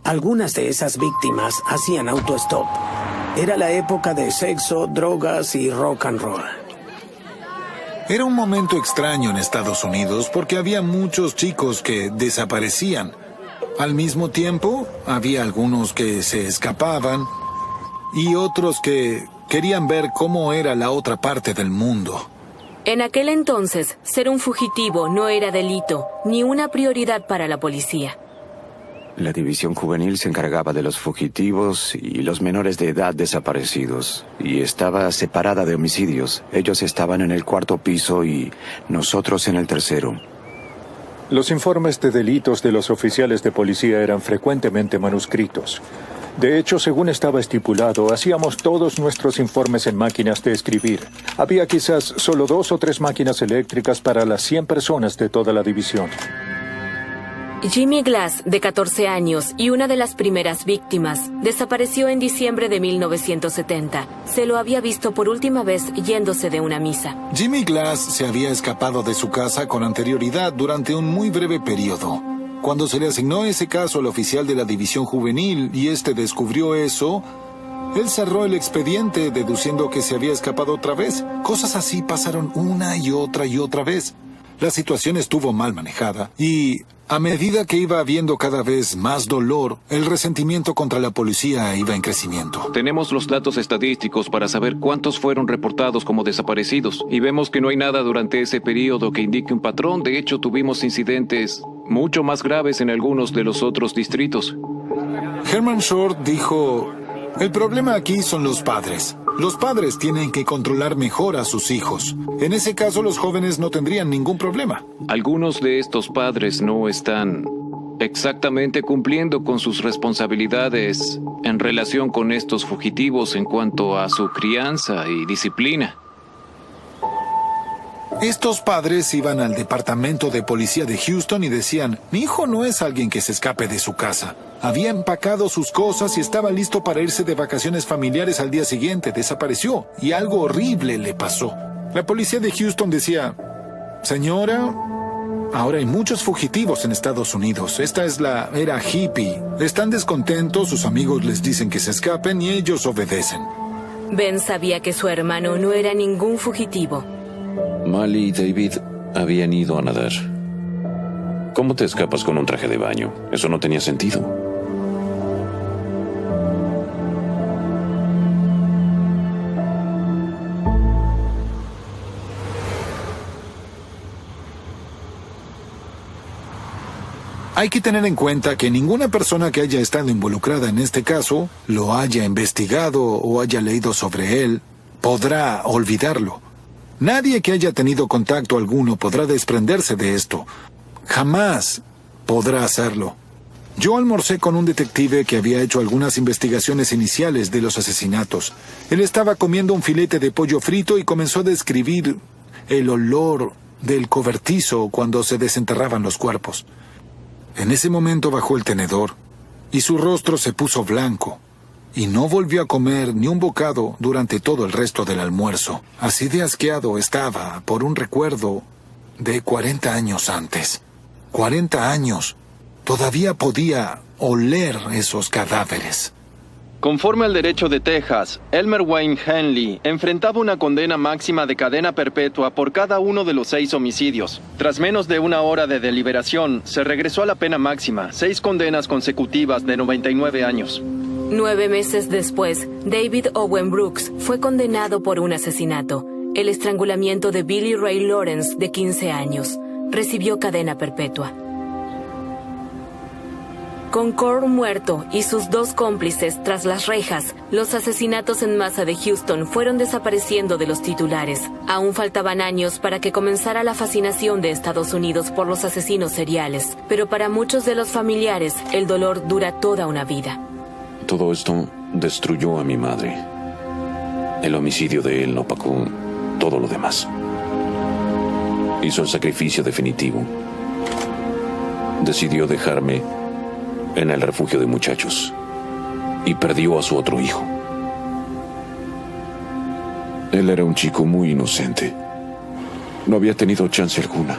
Algunas de esas víctimas hacían autostop. Era la época de sexo, drogas y rock and roll. Era un momento extraño en Estados Unidos porque había muchos chicos que desaparecían. Al mismo tiempo, había algunos que se escapaban y otros que querían ver cómo era la otra parte del mundo. En aquel entonces, ser un fugitivo no era delito, ni una prioridad para la policía. La división juvenil se encargaba de los fugitivos y los menores de edad desaparecidos, y estaba separada de homicidios. Ellos estaban en el 4º piso y nosotros en el 3º. Los informes de delitos de los oficiales de policía eran frecuentemente manuscritos. De hecho, según estaba estipulado, hacíamos todos nuestros informes en máquinas de escribir. Había quizás solo 2 o 3 máquinas eléctricas para las 100 personas de toda la división. Jimmy Glass, de 14 años y una de las primeras víctimas, desapareció en diciembre de 1970. Se lo había visto por última vez yéndose de una misa. Jimmy Glass se había escapado de su casa con anterioridad durante un muy breve periodo. Cuando se le asignó ese caso al oficial de la división juvenil y este descubrió eso, él cerró el expediente deduciendo que se había escapado otra vez. Cosas así pasaron una y otra vez. La situación estuvo mal manejada y, a medida que iba habiendo cada vez más dolor, el resentimiento contra la policía iba en crecimiento. Tenemos los datos estadísticos para saber cuántos fueron reportados como desaparecidos y vemos que no hay nada durante ese periodo que indique un patrón. De hecho, tuvimos incidentes mucho más graves en algunos de los otros distritos. Herman Short dijo, el problema aquí son los padres. Los padres tienen que controlar mejor a sus hijos. En ese caso, los jóvenes no tendrían ningún problema. Algunos de estos padres no están exactamente cumpliendo con sus responsabilidades en relación con estos fugitivos en cuanto a su crianza y disciplina. Estos padres iban al departamento de policía de Houston y decían, mi hijo no es alguien que se escape de su casa. Había empacado sus cosas y estaba listo para irse de vacaciones familiares al día siguiente. Desapareció y algo horrible le pasó. La policía de Houston decía, señora, ahora hay muchos fugitivos en Estados Unidos. Esta es la era hippie. Están descontentos, sus amigos les dicen que se escapen y ellos obedecen. Ben sabía que su hermano no era ningún fugitivo. Mali y David habían ido a nadar. ¿Cómo te escapas con un traje de baño? Eso no tenía sentido. Hay que tener en cuenta que ninguna persona que haya estado involucrada en este caso, lo haya investigado o haya leído sobre él, podrá olvidarlo. Nadie que haya tenido contacto alguno podrá desprenderse de esto. Jamás podrá hacerlo. Yo almorcé con un detective que había hecho algunas investigaciones iniciales de los asesinatos. Él estaba comiendo un filete de pollo frito y comenzó a describir el olor del cobertizo cuando se desenterraban los cuerpos. En ese momento bajó el tenedor y su rostro se puso blanco y no volvió a comer ni un bocado durante todo el resto del almuerzo. Así de asqueado estaba por un recuerdo de 40 años antes. 40 años. Todavía podía oler esos cadáveres. Conforme al derecho de Texas, Elmer Wayne Henley enfrentaba una condena máxima de cadena perpetua por cada uno de los 6 homicidios. Tras menos de una hora de deliberación, se regresó a la pena máxima, 6 condenas consecutivas de 99 años. 9 meses después, David Owen Brooks fue condenado por un asesinato, el estrangulamiento de Billy Ray Lawrence, de 15 años. Recibió cadena perpetua. Con Core muerto y sus 2 cómplices tras las rejas, los asesinatos en masa de Houston fueron desapareciendo de los titulares. Aún faltaban años para que comenzara la fascinación de Estados Unidos por los asesinos seriales, pero para muchos de los familiares, el dolor dura toda una vida. Todo esto destruyó a mi madre. El homicidio de él no pagó todo lo demás. Hizo el sacrificio definitivo. Decidió dejarme en el refugio de muchachos y perdió a su otro hijo. Él era un chico muy inocente. No había tenido chance alguna.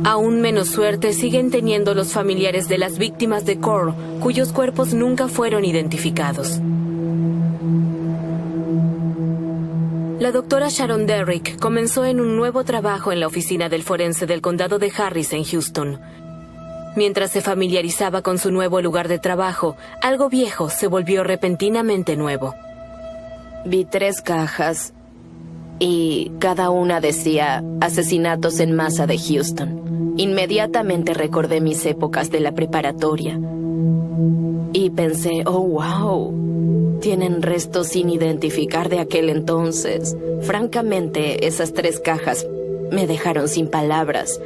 Aún menos suerte siguen teniendo los familiares de las víctimas de Core, cuyos cuerpos nunca fueron identificados. La doctora Sharon Derrick comenzó en un nuevo trabajo en la oficina del forense del condado de Harris en Houston. Mientras se familiarizaba con su nuevo lugar de trabajo, algo viejo se volvió repentinamente nuevo. Vi 3 cajas y cada una decía asesinatos en masa de Houston. Inmediatamente recordé mis épocas de la preparatoria y pensé, oh wow, tienen restos sin identificar de aquel entonces. Francamente, esas 3 cajas me dejaron sin palabras.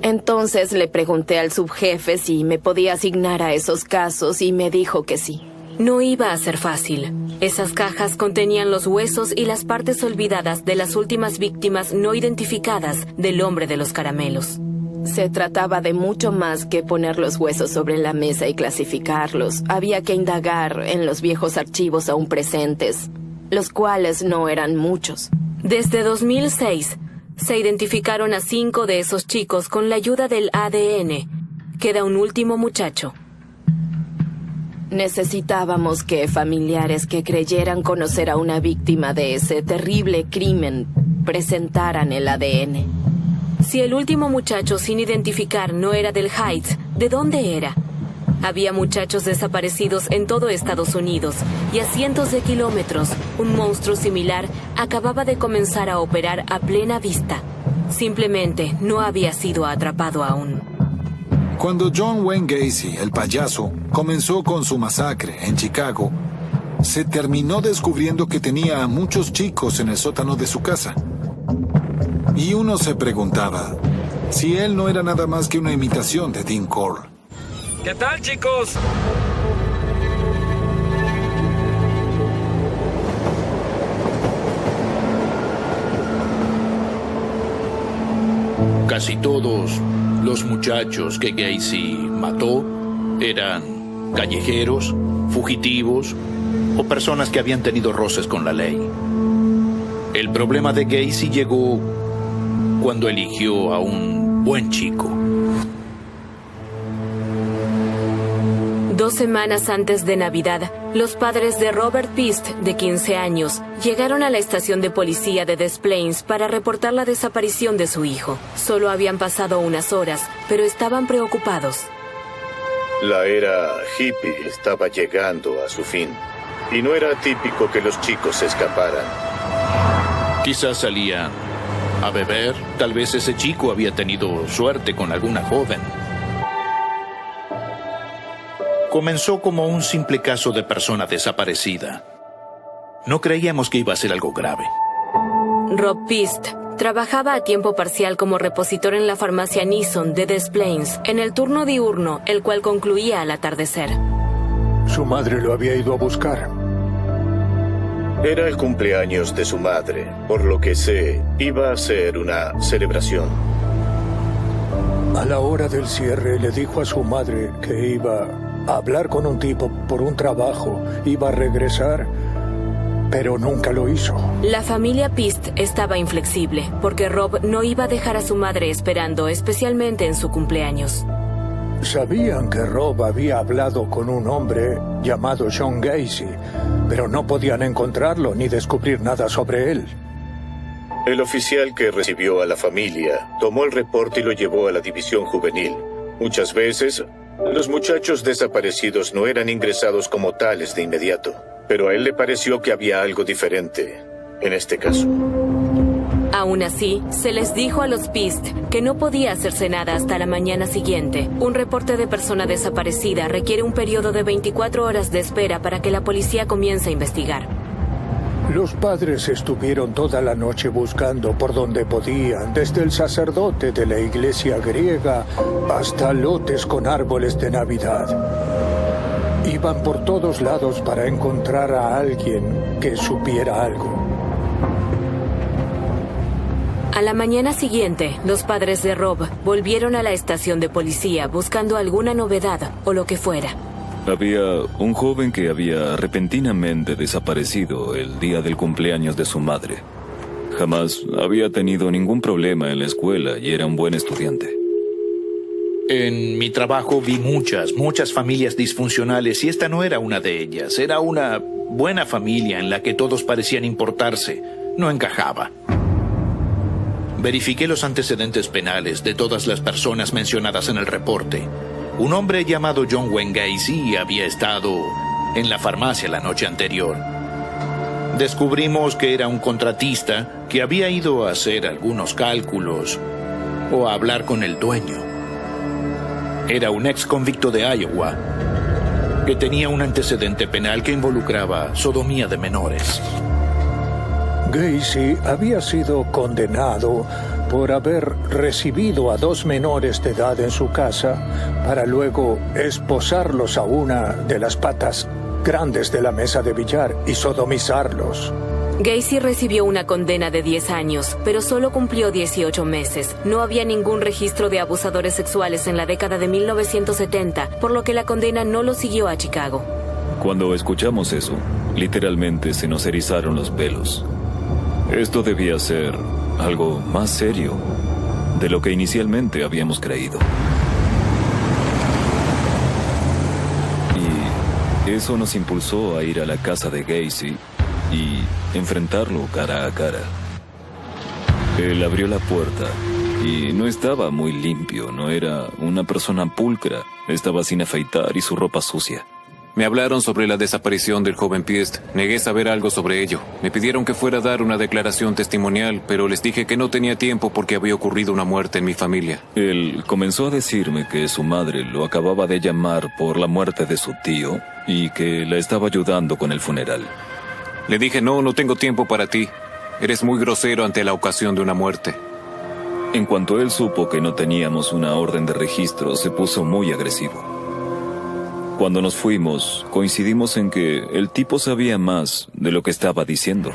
Entonces le pregunté al subjefe si me podía asignar a esos casos y me dijo que sí. No iba a ser fácil. Esas cajas contenían los huesos y las partes olvidadas de las últimas víctimas no identificadas del hombre de los caramelos. Se trataba de mucho más que poner los huesos sobre la mesa y clasificarlos. Había que indagar en los viejos archivos aún presentes, los cuales no eran muchos. Desde 2006, se identificaron a 5 de esos chicos con la ayuda del ADN. Queda un último muchacho. Necesitábamos que familiares que creyeran conocer a una víctima de ese terrible crimen presentaran el ADN. Si el último muchacho sin identificar no era del Heights, ¿de dónde era? Había muchachos desaparecidos en todo Estados Unidos y a cientos de kilómetros, un monstruo similar acababa de comenzar a operar a plena vista. Simplemente no había sido atrapado aún. Cuando John Wayne Gacy, el payaso, comenzó con su masacre en Chicago, se terminó descubriendo que tenía a muchos chicos en el sótano de su casa. Y uno se preguntaba si él no era nada más que una imitación de Dean Core. ¿Qué tal, chicos? Casi todos los muchachos que Gacy mató eran callejeros, fugitivos o personas que habían tenido roces con la ley. El problema de Gacy llegó cuando eligió a un buen chico. 2 semanas antes de Navidad, los padres de Robert Pist, de 15 años, llegaron a la estación de policía de Des Plaines para reportar la desaparición de su hijo. Solo habían pasado unas horas, pero estaban preocupados. La era hippie estaba llegando a su fin, y no era típico que los chicos se escaparan. Quizás salían a beber, tal vez ese chico había tenido suerte con alguna joven. Comenzó como un simple caso de persona desaparecida. No creíamos que iba a ser algo grave. Rob Pist trabajaba a tiempo parcial como repositor en la farmacia Nissan de Des Plaines, en el turno diurno, el cual concluía al atardecer. Su madre lo había ido a buscar. Era el cumpleaños de su madre, por lo que sé, iba a ser una celebración. A la hora del cierre le dijo a su madre que iba a hablar con un tipo por un trabajo, iba a regresar, pero nunca lo hizo. La familia Pist estaba inflexible, porque Rob no iba a dejar a su madre esperando, especialmente en su cumpleaños. Sabían que Rob había hablado con un hombre llamado John Gacy, pero no podían encontrarlo ni descubrir nada sobre él. El oficial que recibió a la familia tomó el reporte y lo llevó a la división juvenil. Muchas veces, los muchachos desaparecidos no eran ingresados como tales de inmediato, pero a él le pareció que había algo diferente en este caso. Aún así, se les dijo a los Pist que no podía hacerse nada hasta la mañana siguiente. Un reporte de persona desaparecida requiere un periodo de 24 horas de espera para que la policía comience a investigar. Los padres estuvieron toda la noche buscando por donde podían, desde el sacerdote de la iglesia griega hasta lotes con árboles de Navidad. Iban por todos lados para encontrar a alguien que supiera algo. A la mañana siguiente, los padres de Rob volvieron a la estación de policía buscando alguna novedad o lo que fuera. Había un joven que había repentinamente desaparecido el día del cumpleaños de su madre. Jamás había tenido ningún problema en la escuela y era un buen estudiante. En mi trabajo vi muchas familias disfuncionales y esta no era una de ellas. Era una buena familia en la que todos parecían importarse. No encajaba. Verifiqué los antecedentes penales de todas las personas mencionadas en el reporte. Un hombre llamado John Wayne Gacy había estado en la farmacia la noche anterior. Descubrimos que era un contratista que había ido a hacer algunos cálculos o a hablar con el dueño. Era un ex convicto de Iowa que tenía un antecedente penal que involucraba sodomía de menores. Gacy había sido condenado por haber recibido a 2 menores de edad en su casa para luego esposarlos a una de las patas grandes de la mesa de billar y sodomizarlos. Gacy recibió una condena de 10 años, pero solo cumplió 18 meses. No había ningún registro de abusadores sexuales en la década de 1970, por lo que la condena no lo siguió a Chicago. Cuando escuchamos eso, literalmente se nos erizaron los pelos. Esto debía ser algo más serio de lo que inicialmente habíamos creído. Y eso nos impulsó a ir a la casa de Gacy y enfrentarlo cara a cara. Él abrió la puerta y no estaba muy limpio, no era una persona pulcra, estaba sin afeitar y su ropa sucia. Me hablaron sobre la desaparición del joven Pist. Negué saber algo sobre ello. Me pidieron que fuera a dar una declaración testimonial, pero les dije que no tenía tiempo porque había ocurrido una muerte en mi familia. Él comenzó a decirme que su madre lo acababa de llamar por la muerte de su tío y que la estaba ayudando con el funeral. Le dije, no tengo tiempo para ti. Eres muy grosero ante la ocasión de una muerte. En cuanto él supo que no teníamos una orden de registro, se puso muy agresivo. Cuando nos fuimos, coincidimos en que el tipo sabía más de lo que estaba diciendo.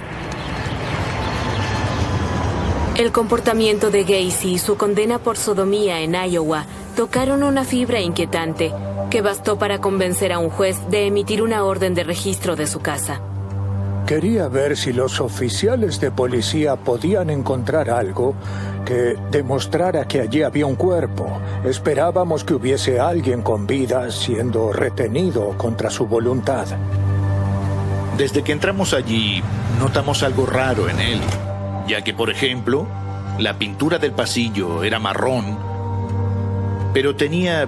El comportamiento de Gacy y su condena por sodomía en Iowa tocaron una fibra inquietante que bastó para convencer a un juez de emitir una orden de registro de su casa. Quería ver si los oficiales de policía podían encontrar algo que demostrara que allí había un cuerpo. Esperábamos que hubiese alguien con vida siendo retenido contra su voluntad. Desde que entramos allí, notamos algo raro en él, ya que, por ejemplo, la pintura del pasillo era marrón, pero tenía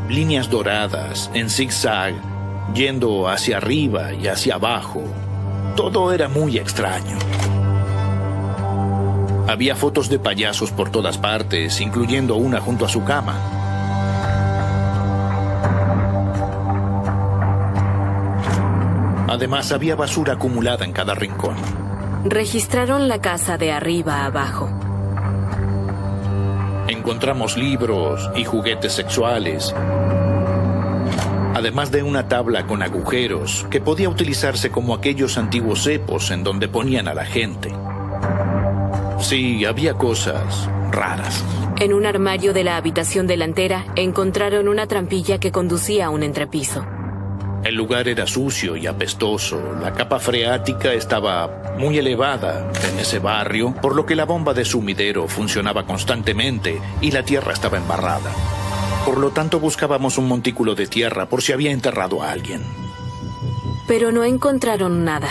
líneas doradas en zigzag, yendo hacia arriba y hacia abajo. Todo era muy extraño. Había fotos de payasos por todas partes, incluyendo una junto a su cama. Además, había basura acumulada en cada rincón. Registraron la casa de arriba a abajo. Encontramos libros y juguetes sexuales, además de una tabla con agujeros que podía utilizarse como aquellos antiguos cepos en donde ponían a la gente. Sí, había cosas raras. En un armario de la habitación delantera encontraron una trampilla que conducía a un entrepiso. El lugar era sucio y apestoso. La capa freática estaba muy elevada en ese barrio, por lo que la bomba de sumidero funcionaba constantemente y la tierra estaba embarrada. Por lo tanto, buscábamos un montículo de tierra por si había enterrado a alguien. Pero no encontraron nada.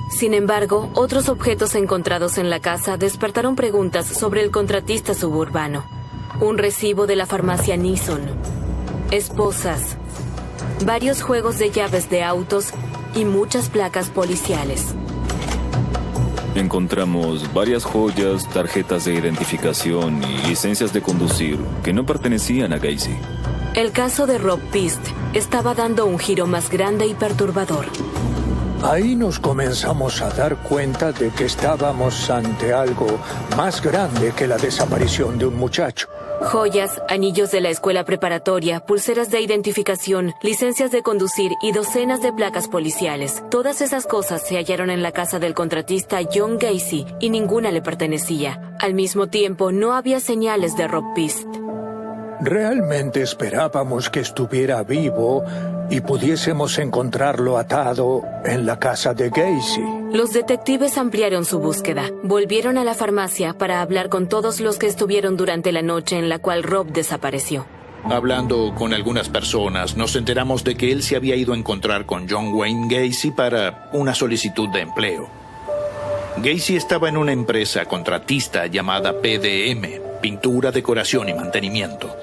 Sin embargo, otros objetos encontrados en la casa despertaron preguntas sobre el contratista suburbano. Un recibo de la farmacia Nissan, esposas, varios juegos de llaves de autos y muchas placas policiales. Encontramos varias joyas, tarjetas de identificación y licencias de conducir que no pertenecían a Gacy. El caso de Rob Pist estaba dando un giro más grande y perturbador. Ahí nos comenzamos a dar cuenta de que estábamos ante algo más grande que la desaparición de un muchacho. Joyas, anillos de la escuela preparatoria, pulseras de identificación, licencias de conducir y docenas de placas policiales. Todas esas cosas se hallaron en la casa del contratista John Gacy y ninguna le pertenecía. Al mismo tiempo, no había señales de Rob Pist. Realmente esperábamos que estuviera vivo y pudiésemos encontrarlo atado en la casa de Gacy. Los detectives ampliaron su búsqueda. Volvieron a la farmacia para hablar con todos los que estuvieron durante la noche en la cual Rob desapareció. Hablando con algunas personas, nos enteramos de que él se había ido a encontrar con John Wayne Gacy para una solicitud de empleo. Gacy estaba en una empresa contratista llamada PDM, Pintura, Decoración y Mantenimiento.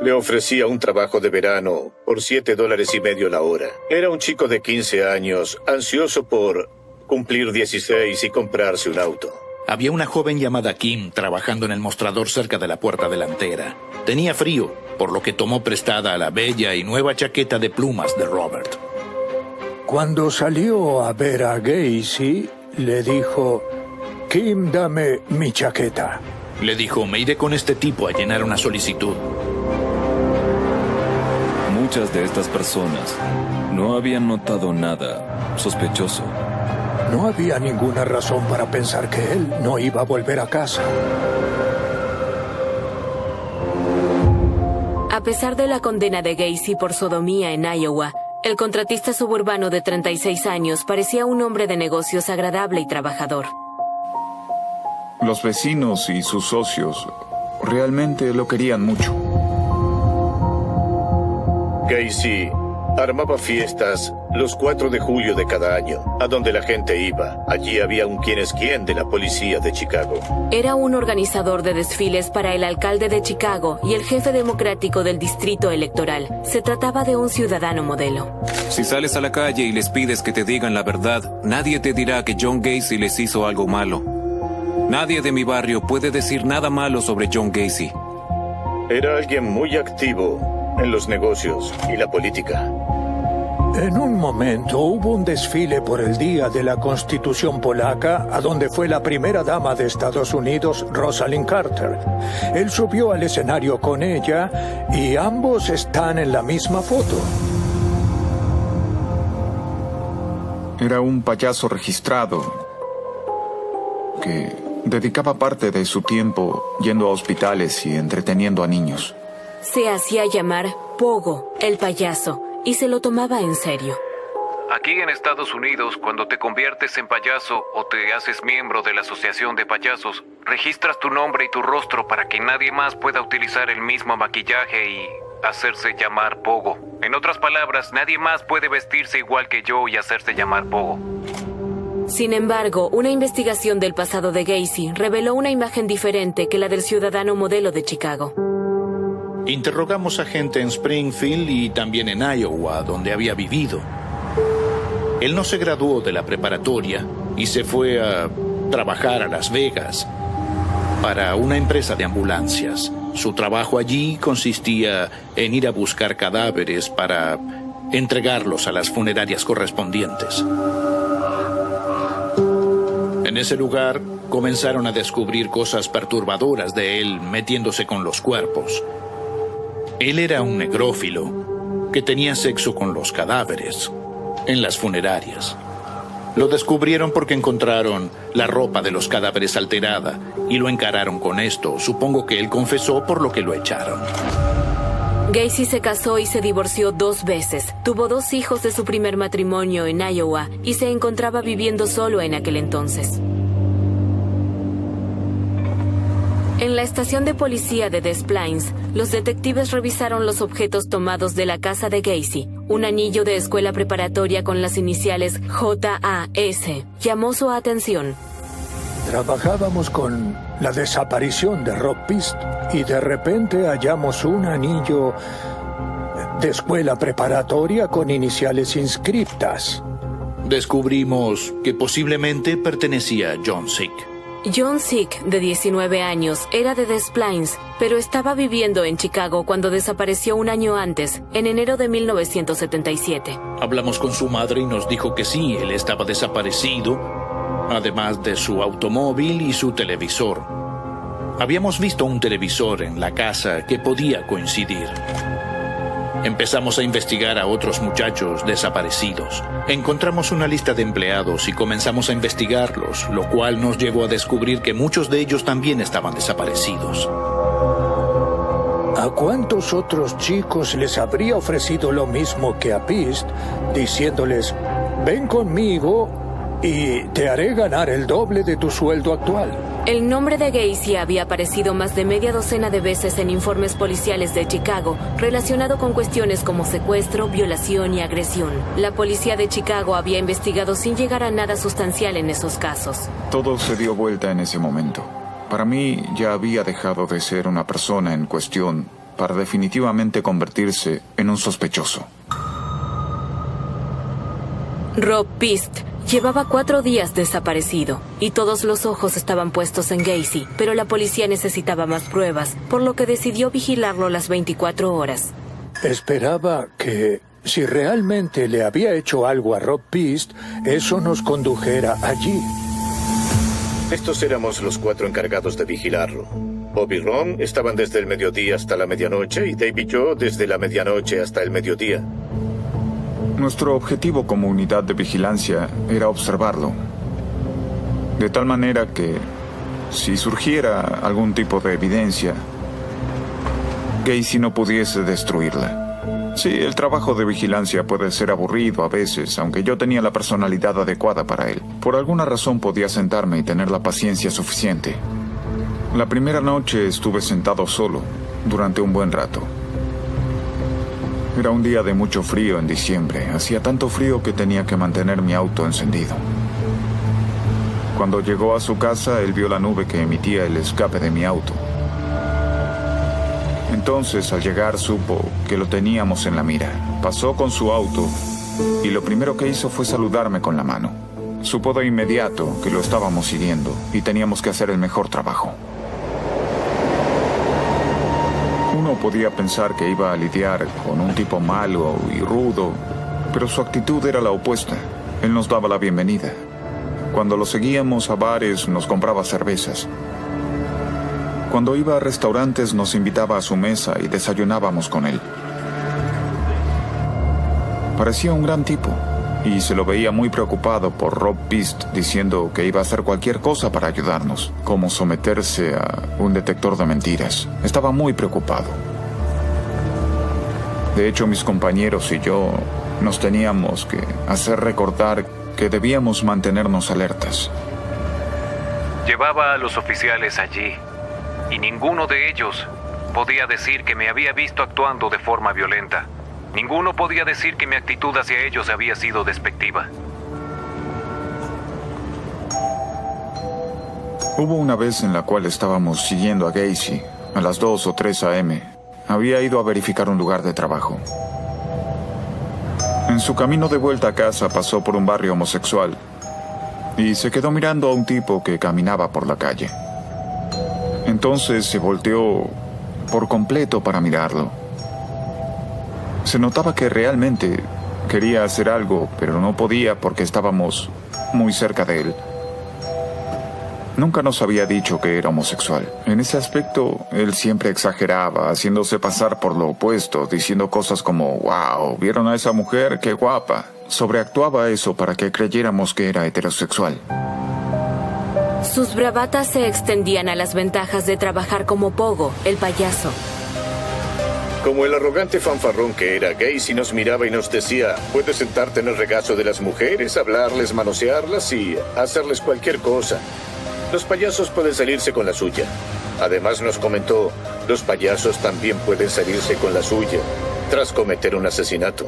Le ofrecía un trabajo de verano por $7.50 la hora. Era un chico de 15 años, ansioso por cumplir 16 y comprarse un auto. Había una joven llamada Kim trabajando en el mostrador cerca de la puerta delantera. Tenía frío, por lo que tomó prestada la bella y nueva chaqueta de plumas de Robert. Cuando salió a ver a Gacy, le dijo: Kim, dame mi chaqueta. Le dijo: me iré con este tipo a llenar una solicitud. Muchas de estas personas no habían notado nada sospechoso. No había ninguna razón para pensar que él no iba a volver a casa. A pesar de la condena de Gacy por sodomía en Iowa, el contratista suburbano de 36 años parecía un hombre de negocios agradable y trabajador. Los vecinos y sus socios realmente lo querían mucho. Gacy armaba fiestas los 4 de julio de cada año, a donde la gente iba. Allí había un quién es quién de la policía de Chicago. Era un organizador de desfiles para el alcalde de Chicago y el jefe democrático del distrito electoral. Se trataba de un ciudadano modelo. Si sales a la calle y les pides que te digan la verdad, nadie te dirá que John Gacy les hizo algo malo. Nadie de mi barrio puede decir nada malo sobre John Gacy. Era alguien muy activo en los negocios y la política. En un momento hubo un desfile por el Día de la Constitución Polaca, a donde fue la primera dama de Estados Unidos, Rosalind Carter. Él subió al escenario con ella y ambos están en la misma foto. Era un payaso registrado que dedicaba parte de su tiempo yendo a hospitales y entreteniendo a niños. Se hacía llamar Pogo, el payaso, y se lo tomaba en serio. Aquí en Estados Unidos, cuando te conviertes en payaso o te haces miembro de la Asociación de Payasos, registras tu nombre y tu rostro para que nadie más pueda utilizar el mismo maquillaje y hacerse llamar Pogo. En otras palabras, nadie más puede vestirse igual que yo y hacerse llamar Pogo. Sin embargo, una investigación del pasado de Gacy reveló una imagen diferente que la del ciudadano modelo de Chicago. Interrogamos a gente en Springfield y también en Iowa, donde había vivido. Él no se graduó de la preparatoria y se fue a trabajar a Las Vegas para una empresa de ambulancias. Su trabajo allí consistía en ir a buscar cadáveres para entregarlos a las funerarias correspondientes. En ese lugar comenzaron a descubrir cosas perturbadoras de él metiéndose con los cuerpos. Él era un necrófilo que tenía sexo con los cadáveres en las funerarias. Lo descubrieron porque encontraron la ropa de los cadáveres alterada y lo encararon con esto. Supongo que él confesó por lo que lo echaron. Gacy se casó y se divorció 2 veces. Tuvo 2 hijos de su primer matrimonio en Iowa y se encontraba viviendo solo en aquel entonces. En la estación de policía de Des Plaines, los detectives revisaron los objetos tomados de la casa de Gacy. Un anillo de escuela preparatoria con las iniciales JAS llamó su atención. Trabajábamos con la desaparición de Rob Pist y de repente hallamos un anillo de escuela preparatoria con iniciales inscriptas. Descubrimos que posiblemente pertenecía a John Sick. John Sick, de 19 años, era de Des Plaines, pero estaba viviendo en Chicago cuando desapareció un año antes, en enero de 1977. Hablamos con su madre y nos dijo que sí, él estaba desaparecido, además de su automóvil y su televisor. Habíamos visto un televisor en la casa que podía coincidir. Empezamos a investigar a otros muchachos desaparecidos. Encontramos una lista de empleados y comenzamos a investigarlos, lo cual nos llevó a descubrir que muchos de ellos también estaban desaparecidos. ¿A cuántos otros chicos les habría ofrecido lo mismo que a Pist, diciéndoles, ven conmigo y te haré ganar el doble de tu sueldo actual? El nombre de Gacy había aparecido más de media docena de veces en informes policiales de Chicago, relacionado con cuestiones como secuestro, violación y agresión. La policía de Chicago había investigado sin llegar a nada sustancial en esos casos. Todo se dio vuelta en ese momento. Para mí ya había dejado de ser una persona en cuestión para definitivamente convertirse en un sospechoso. Rob Pist llevaba 4 días desaparecido y todos los ojos estaban puestos en Gacy, pero la policía necesitaba más pruebas, por lo que decidió vigilarlo las 24 horas. Esperaba que, si realmente le había hecho algo a Rob Pist, eso nos condujera allí. Estos éramos los 4 encargados de vigilarlo. Bob y Ron estaban desde el mediodía hasta la medianoche y Dave y yo desde la medianoche hasta el mediodía. Nuestro objetivo como unidad de vigilancia era observarlo, de tal manera que, si surgiera algún tipo de evidencia, Gacy no pudiese destruirla. Sí, el trabajo de vigilancia puede ser aburrido a veces, aunque yo tenía la personalidad adecuada para él. Por alguna razón podía sentarme y tener la paciencia suficiente. La primera noche estuve sentado solo, durante un buen rato. Era un día de mucho frío en diciembre. Hacía tanto frío que tenía que mantener mi auto encendido. Cuando llegó a su casa, él vio la nube que emitía el escape de mi auto. Entonces, al llegar, supo que lo teníamos en la mira. Pasó con su auto y lo primero que hizo fue saludarme con la mano. Supo de inmediato que lo estábamos siguiendo y teníamos que hacer el mejor trabajo. Uno podía pensar que iba a lidiar con un tipo malo y rudo, pero su actitud era la opuesta. Él nos daba la bienvenida. Cuando lo seguíamos a bares, nos compraba cervezas. Cuando iba a restaurantes, nos invitaba a su mesa y desayunábamos con él. Parecía un gran tipo, y se lo veía muy preocupado por Rob Pist, diciendo que iba a hacer cualquier cosa para ayudarnos, como someterse a un detector de mentiras. Estaba muy preocupado. De hecho, mis compañeros y yo nos teníamos que hacer recordar que debíamos mantenernos alertas. Llevaba a los oficiales allí, y ninguno de ellos podía decir que me había visto actuando de forma violenta. Ninguno podía decir que mi actitud hacia ellos había sido despectiva. Hubo una vez en la cual estábamos siguiendo a Gacy a las 2 o 3 a.m. Había ido a verificar un lugar de trabajo. En su camino de vuelta a casa pasó por un barrio homosexual y se quedó mirando a un tipo que caminaba por la calle. Entonces se volteó por completo para mirarlo. Se notaba que realmente Quería hacer algo, pero no podía porque estábamos muy cerca de él. Nunca nos había dicho que era homosexual. En ese aspecto, él siempre exageraba, haciéndose pasar por lo opuesto, diciendo cosas como, wow, ¿vieron a esa mujer? ¡Qué guapa! Sobreactuaba eso para que creyéramos que era heterosexual. Sus bravatas se extendían a las ventajas de trabajar como Pogo, el payaso. Como el arrogante fanfarrón que era, Gacy nos miraba y nos decía, puedes sentarte en el regazo de las mujeres, hablarles, manosearlas y hacerles cualquier cosa. Los payasos pueden salirse con la suya. Además nos comentó, los payasos también pueden salirse con la suya tras cometer un asesinato.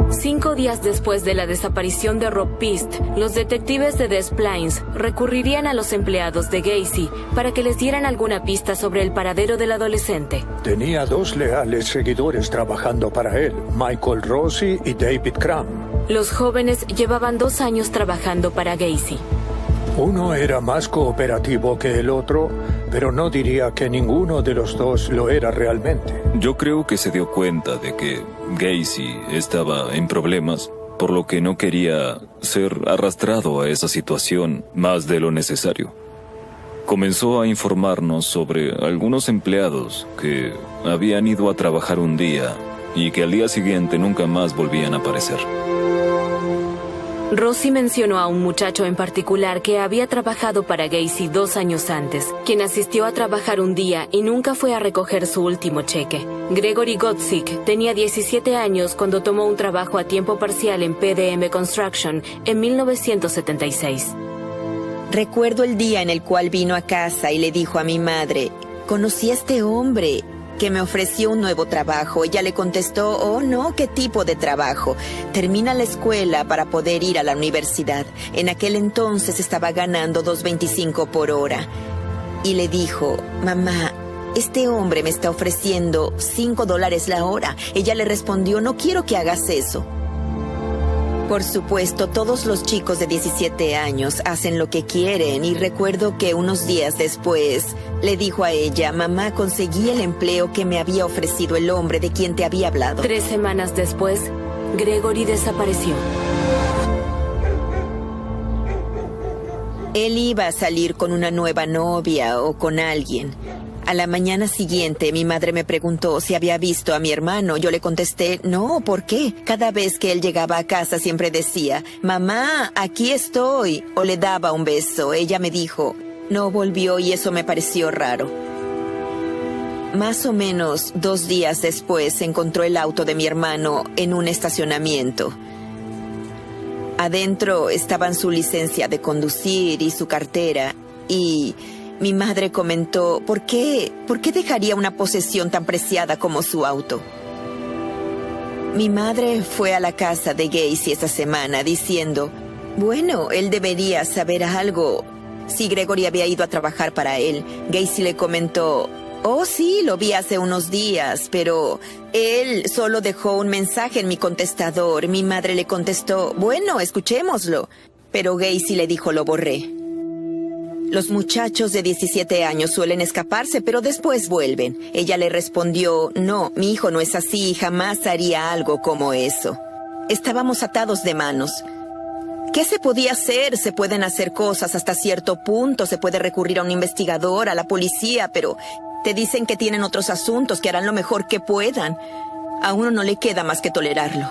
5 días después de la desaparición de Rob Pist, los detectives de Des Plaines recurrirían a los empleados de Gacy para que les dieran alguna pista sobre el paradero del adolescente. Tenía 2 leales seguidores trabajando para él, Michael Rossi y David Cram. Los jóvenes llevaban 2 años trabajando para Gacy. Uno era más cooperativo que el otro, pero no diría que ninguno de los dos lo era realmente. Yo creo que se dio cuenta de que Gacy estaba en problemas, por lo que no quería ser arrastrado a esa situación más de lo necesario. Comenzó a informarnos sobre algunos empleados que habían ido a trabajar un día y que al día siguiente nunca más volvían a aparecer. Rossi mencionó a un muchacho en particular que había trabajado para Gacy 2 años antes, quien asistió a trabajar un día y nunca fue a recoger su último cheque. Gregory Godzik tenía 17 años cuando tomó un trabajo a tiempo parcial en PDM Construction en 1976. Recuerdo el día en el cual vino a casa y le dijo a mi madre, conocí a este hombre que me ofreció un nuevo trabajo. Ella le contestó, oh no, ¿qué tipo de trabajo? Termina la escuela para poder ir a la universidad. En aquel entonces estaba ganando $2.25 por hora. Y le dijo, mamá, este hombre me está ofreciendo $5 la hora. Ella le respondió, no quiero que hagas eso. Por supuesto, todos los chicos de 17 años hacen lo que quieren y recuerdo que unos días después le dijo a ella, mamá, conseguí el empleo que me había ofrecido el hombre de quien te había hablado. 3 semanas después, Gregory desapareció. Él iba a salir con una nueva novia o con alguien. A la mañana siguiente, mi madre me preguntó si había visto a mi hermano. Yo le contesté, no, ¿por qué? Cada vez que él llegaba a casa siempre decía, mamá, aquí estoy, o le daba un beso. Ella me dijo, no volvió y eso me pareció raro. Más o menos 2 días después se encontró el auto de mi hermano en un estacionamiento. Adentro estaban su licencia de conducir y su cartera y mi madre comentó, ¿por qué dejaría una posesión tan preciada como su auto? Mi madre fue a la casa de Gacy esta semana diciendo, bueno, él debería saber algo. Si Gregory había ido a trabajar para él, Gacy le comentó, oh sí, lo vi hace unos días, pero él solo dejó un mensaje en mi contestador. Mi madre le contestó, bueno, escuchémoslo. Pero Gacy le dijo, lo borré. Los muchachos de 17 años suelen escaparse, pero después vuelven. Ella le respondió, no, mi hijo no es así y jamás haría algo como eso. Estábamos atados de manos. ¿Qué se podía hacer? Se pueden hacer cosas hasta cierto punto, se puede recurrir a un investigador, a la policía, pero te dicen que tienen otros asuntos, que harán lo mejor que puedan. A uno no le queda más que tolerarlo.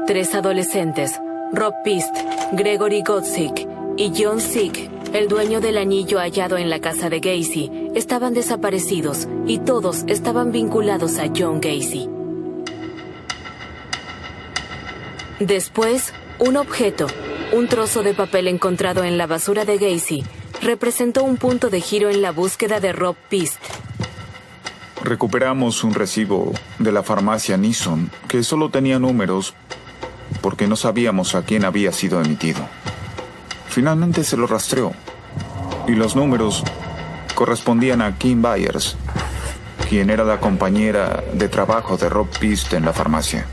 3 adolescentes, Rob Pist, Gregory Godzik y John Sick, el dueño del anillo hallado en la casa de Gacy, estaban desaparecidos y todos estaban vinculados a John Gacy. Después, un objeto, un trozo de papel encontrado en la basura de Gacy, representó un punto de giro en la búsqueda de Rob Pist. Recuperamos un recibo de la farmacia Nisson que solo tenía números porque no sabíamos a quién había sido emitido. Finalmente se lo rastreó y los números correspondían a Kim Byers, quien era la compañera de trabajo de Rob Pist en la farmacia.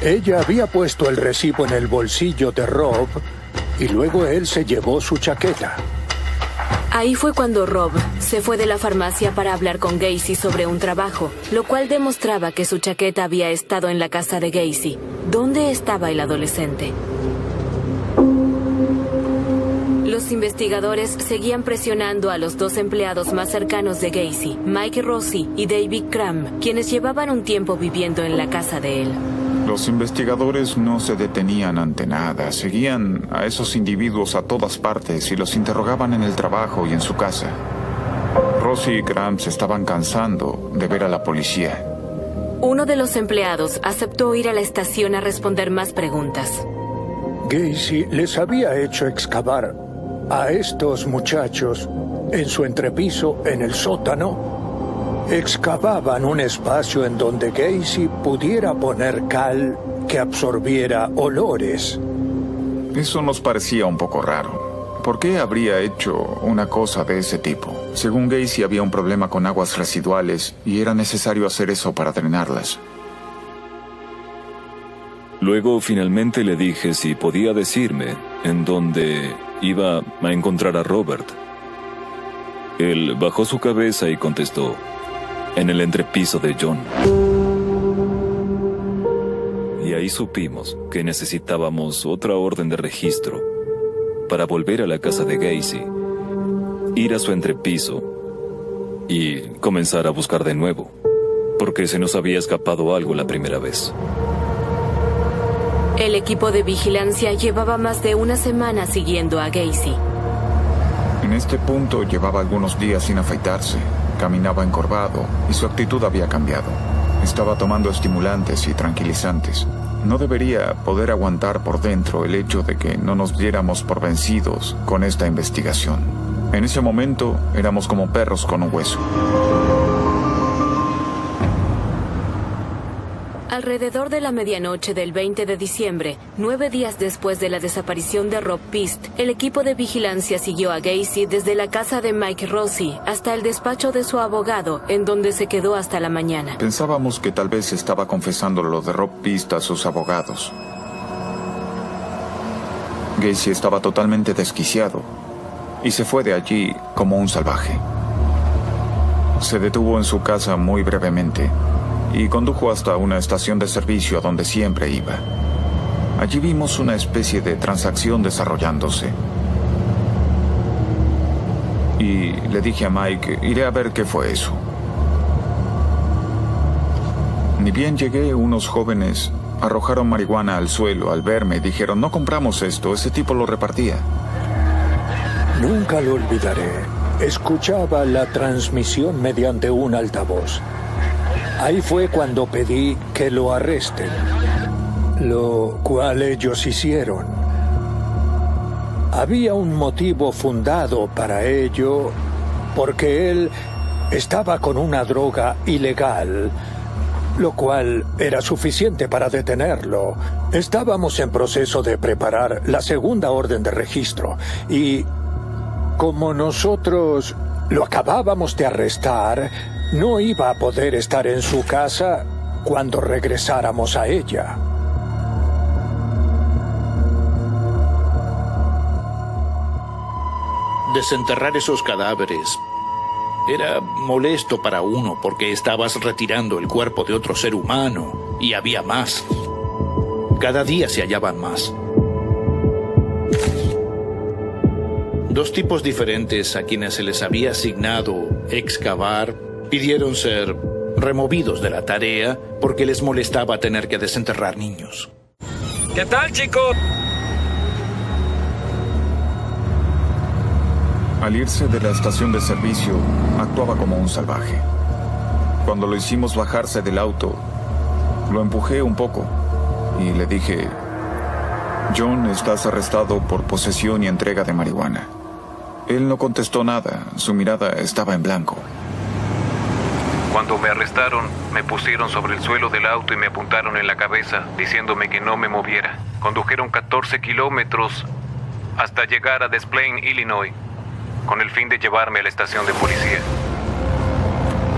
Ella había puesto el recibo en el bolsillo de Rob y luego él se llevó su chaqueta. Ahí fue cuando Rob se fue de la farmacia para hablar con Gacy sobre un trabajo, lo cual demostraba que su chaqueta había estado en la casa de Gacy. ¿Dónde estaba el adolescente? Los investigadores seguían presionando a los dos empleados más cercanos de Gacy, Mike Rossi y David Cram, quienes llevaban un tiempo viviendo en la casa de él. Los investigadores no se detenían ante nada, seguían a esos individuos a todas partes y los interrogaban en el trabajo y en su casa. Rossi y Cram se estaban cansando de ver a la policía. Uno de los empleados aceptó ir a la estación a responder más preguntas. Gacy les había hecho excavar a estos muchachos en su entrepiso en el sótano. Excavaban un espacio en donde Gacy pudiera poner cal que absorbiera olores. Eso nos parecía un poco raro. ¿Por qué habría hecho una cosa de ese tipo? Según Gacy había un problema con aguas residuales y era necesario hacer eso para drenarlas. Luego finalmente le dije si podía decirme en dónde iba a encontrar a Robert. Él bajó su cabeza y contestó: en el entrepiso de John. Y ahí supimos que necesitábamos otra orden de registro para volver a la casa de Gacy, ir a su entrepiso y comenzar a buscar de nuevo, porque se nos había escapado algo la primera vez. El equipo de vigilancia llevaba más de una semana siguiendo a Gacy. En este punto llevaba algunos días sin afeitarse. Caminaba encorvado y su actitud había cambiado. Estaba tomando estimulantes y tranquilizantes. No debería poder aguantar por dentro el hecho de que no nos diéramos por vencidos con esta investigación. En ese momento éramos como perros con un hueso. Alrededor de la medianoche del 20 de diciembre, 9 días después de la desaparición de Rob Pist, el equipo de vigilancia siguió a Gacy desde la casa de Mike Rossi hasta el despacho de su abogado, en donde se quedó hasta la mañana. Pensábamos que tal vez estaba confesando lo de Rob Pist a sus abogados. Gacy estaba totalmente desquiciado y se fue de allí como un salvaje. Se detuvo en su casa muy brevemente y condujo hasta una estación de servicio a donde siempre iba. Allí vimos una especie de transacción desarrollándose. Y le dije a Mike, iré a ver qué fue eso. Ni bien llegué, unos jóvenes arrojaron marihuana al suelo al verme y dijeron, no compramos esto, ese tipo lo repartía. Nunca lo olvidaré. Escuchaba la transmisión mediante un altavoz. Ahí fue cuando pedí que lo arresten, lo cual ellos hicieron. Había un motivo fundado para ello, porque él estaba con una droga ilegal, lo cual era suficiente para detenerlo. Estábamos en proceso de preparar la segunda orden de registro, y como nosotros lo acabábamos de arrestar, no iba a poder estar en su casa cuando regresáramos a ella. Desenterrar esos cadáveres era molesto para uno porque estabas retirando el cuerpo de otro ser humano y había más. Cada día se hallaban más. Dos tipos diferentes a quienes se les había asignado excavar pidieron ser removidos de la tarea porque les molestaba tener que desenterrar niños. ¿Qué tal, chicos? Al irse de la estación de servicio, actuaba como un salvaje. Cuando lo hicimos bajarse del auto, lo empujé un poco y le dije, John, estás arrestado por posesión y entrega de marihuana. Él no contestó nada, su mirada estaba en blanco. Cuando me arrestaron, me pusieron sobre el suelo del auto y me apuntaron en la cabeza, diciéndome que no me moviera. Condujeron 14 kilómetros hasta llegar a Des Plaines, Illinois, con el fin de llevarme a la estación de policía.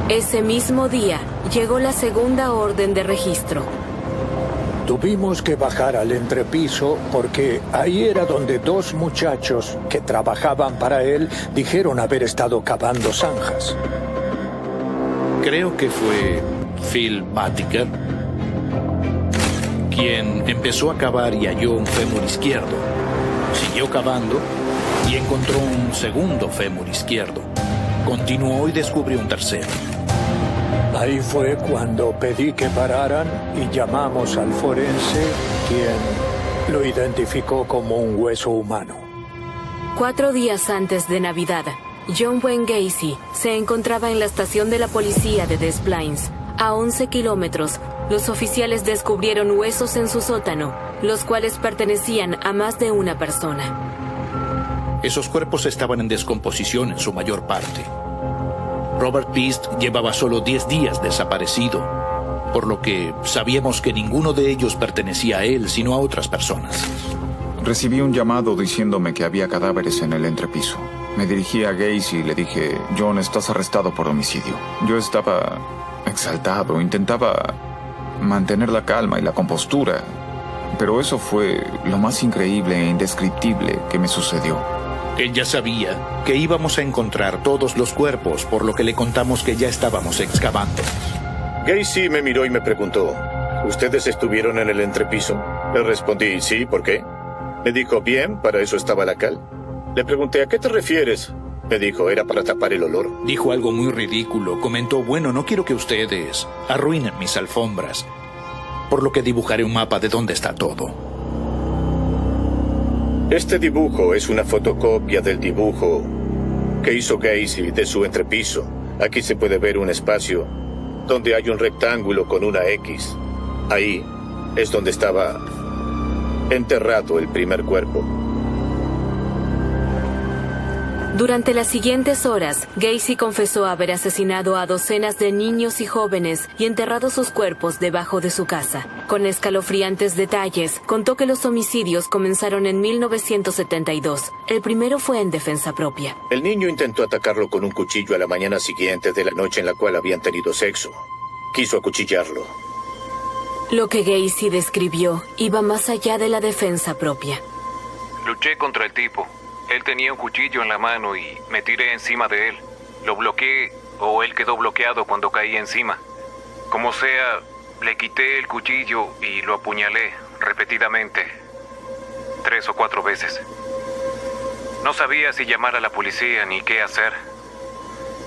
Ese mismo día, llegó la segunda orden de registro. Tuvimos que bajar al entrepiso porque ahí era donde 2 muchachos que trabajaban para él dijeron haber estado cavando zanjas. Creo que fue Phil Batiker quien empezó a cavar y halló un fémur izquierdo. Siguió cavando y encontró un segundo fémur izquierdo. Continuó y descubrió un tercero. Ahí fue cuando pedí que pararan y llamamos al forense, quien lo identificó como un hueso humano. 4 días antes de Navidad, John Wayne Gacy se encontraba en la estación de la policía de Des Plaines. A 11 kilómetros, los oficiales descubrieron huesos en su sótano, los cuales pertenecían a más de una persona. Esos cuerpos estaban en descomposición en su mayor parte. Robert Beast llevaba solo 10 días desaparecido, por lo que sabíamos que ninguno de ellos pertenecía a él, sino a otras personas. Recibí un llamado diciéndome que había cadáveres en el entrepiso. Me dirigí a Gacy y le dije: John, estás arrestado por homicidio. Yo estaba exaltado, intentaba mantener la calma y la compostura, pero eso fue lo más increíble e indescriptible que me sucedió. Él ya sabía que íbamos a encontrar todos los cuerpos, por lo que le contamos que ya estábamos excavando. Gacy me miró y me preguntó: ¿ustedes estuvieron en el entrepiso? Le respondí: sí, ¿por qué? Me dijo: bien, para eso estaba la cal. Le pregunté: ¿a qué te refieres? Me dijo: era para tapar el olor. Dijo algo muy ridículo. Comentó: bueno, no quiero que ustedes arruinen mis alfombras, por lo que dibujaré un mapa de dónde está todo. Este dibujo es una fotocopia del dibujo que hizo Gacy de su entrepiso. Aquí se puede ver un espacio donde hay un rectángulo con una X. Ahí es donde estaba enterrado el primer cuerpo. Durante las siguientes horas, Gacy confesó haber asesinado a docenas de niños y jóvenes y enterrado sus cuerpos debajo de su casa. Con escalofriantes detalles, contó que los homicidios comenzaron en 1972. El primero fue en defensa propia. El niño intentó atacarlo con un cuchillo a la mañana siguiente de la noche en la cual habían tenido sexo. Quiso acuchillarlo. Lo que Gacy describió iba más allá de la defensa propia. Luché contra el tipo. Él tenía un cuchillo en la mano y me tiré encima de él. Lo bloqueé o él quedó bloqueado cuando caí encima. Como sea, le quité el cuchillo y lo apuñalé repetidamente. 3 o 4 veces. No sabía si llamar a la policía ni qué hacer.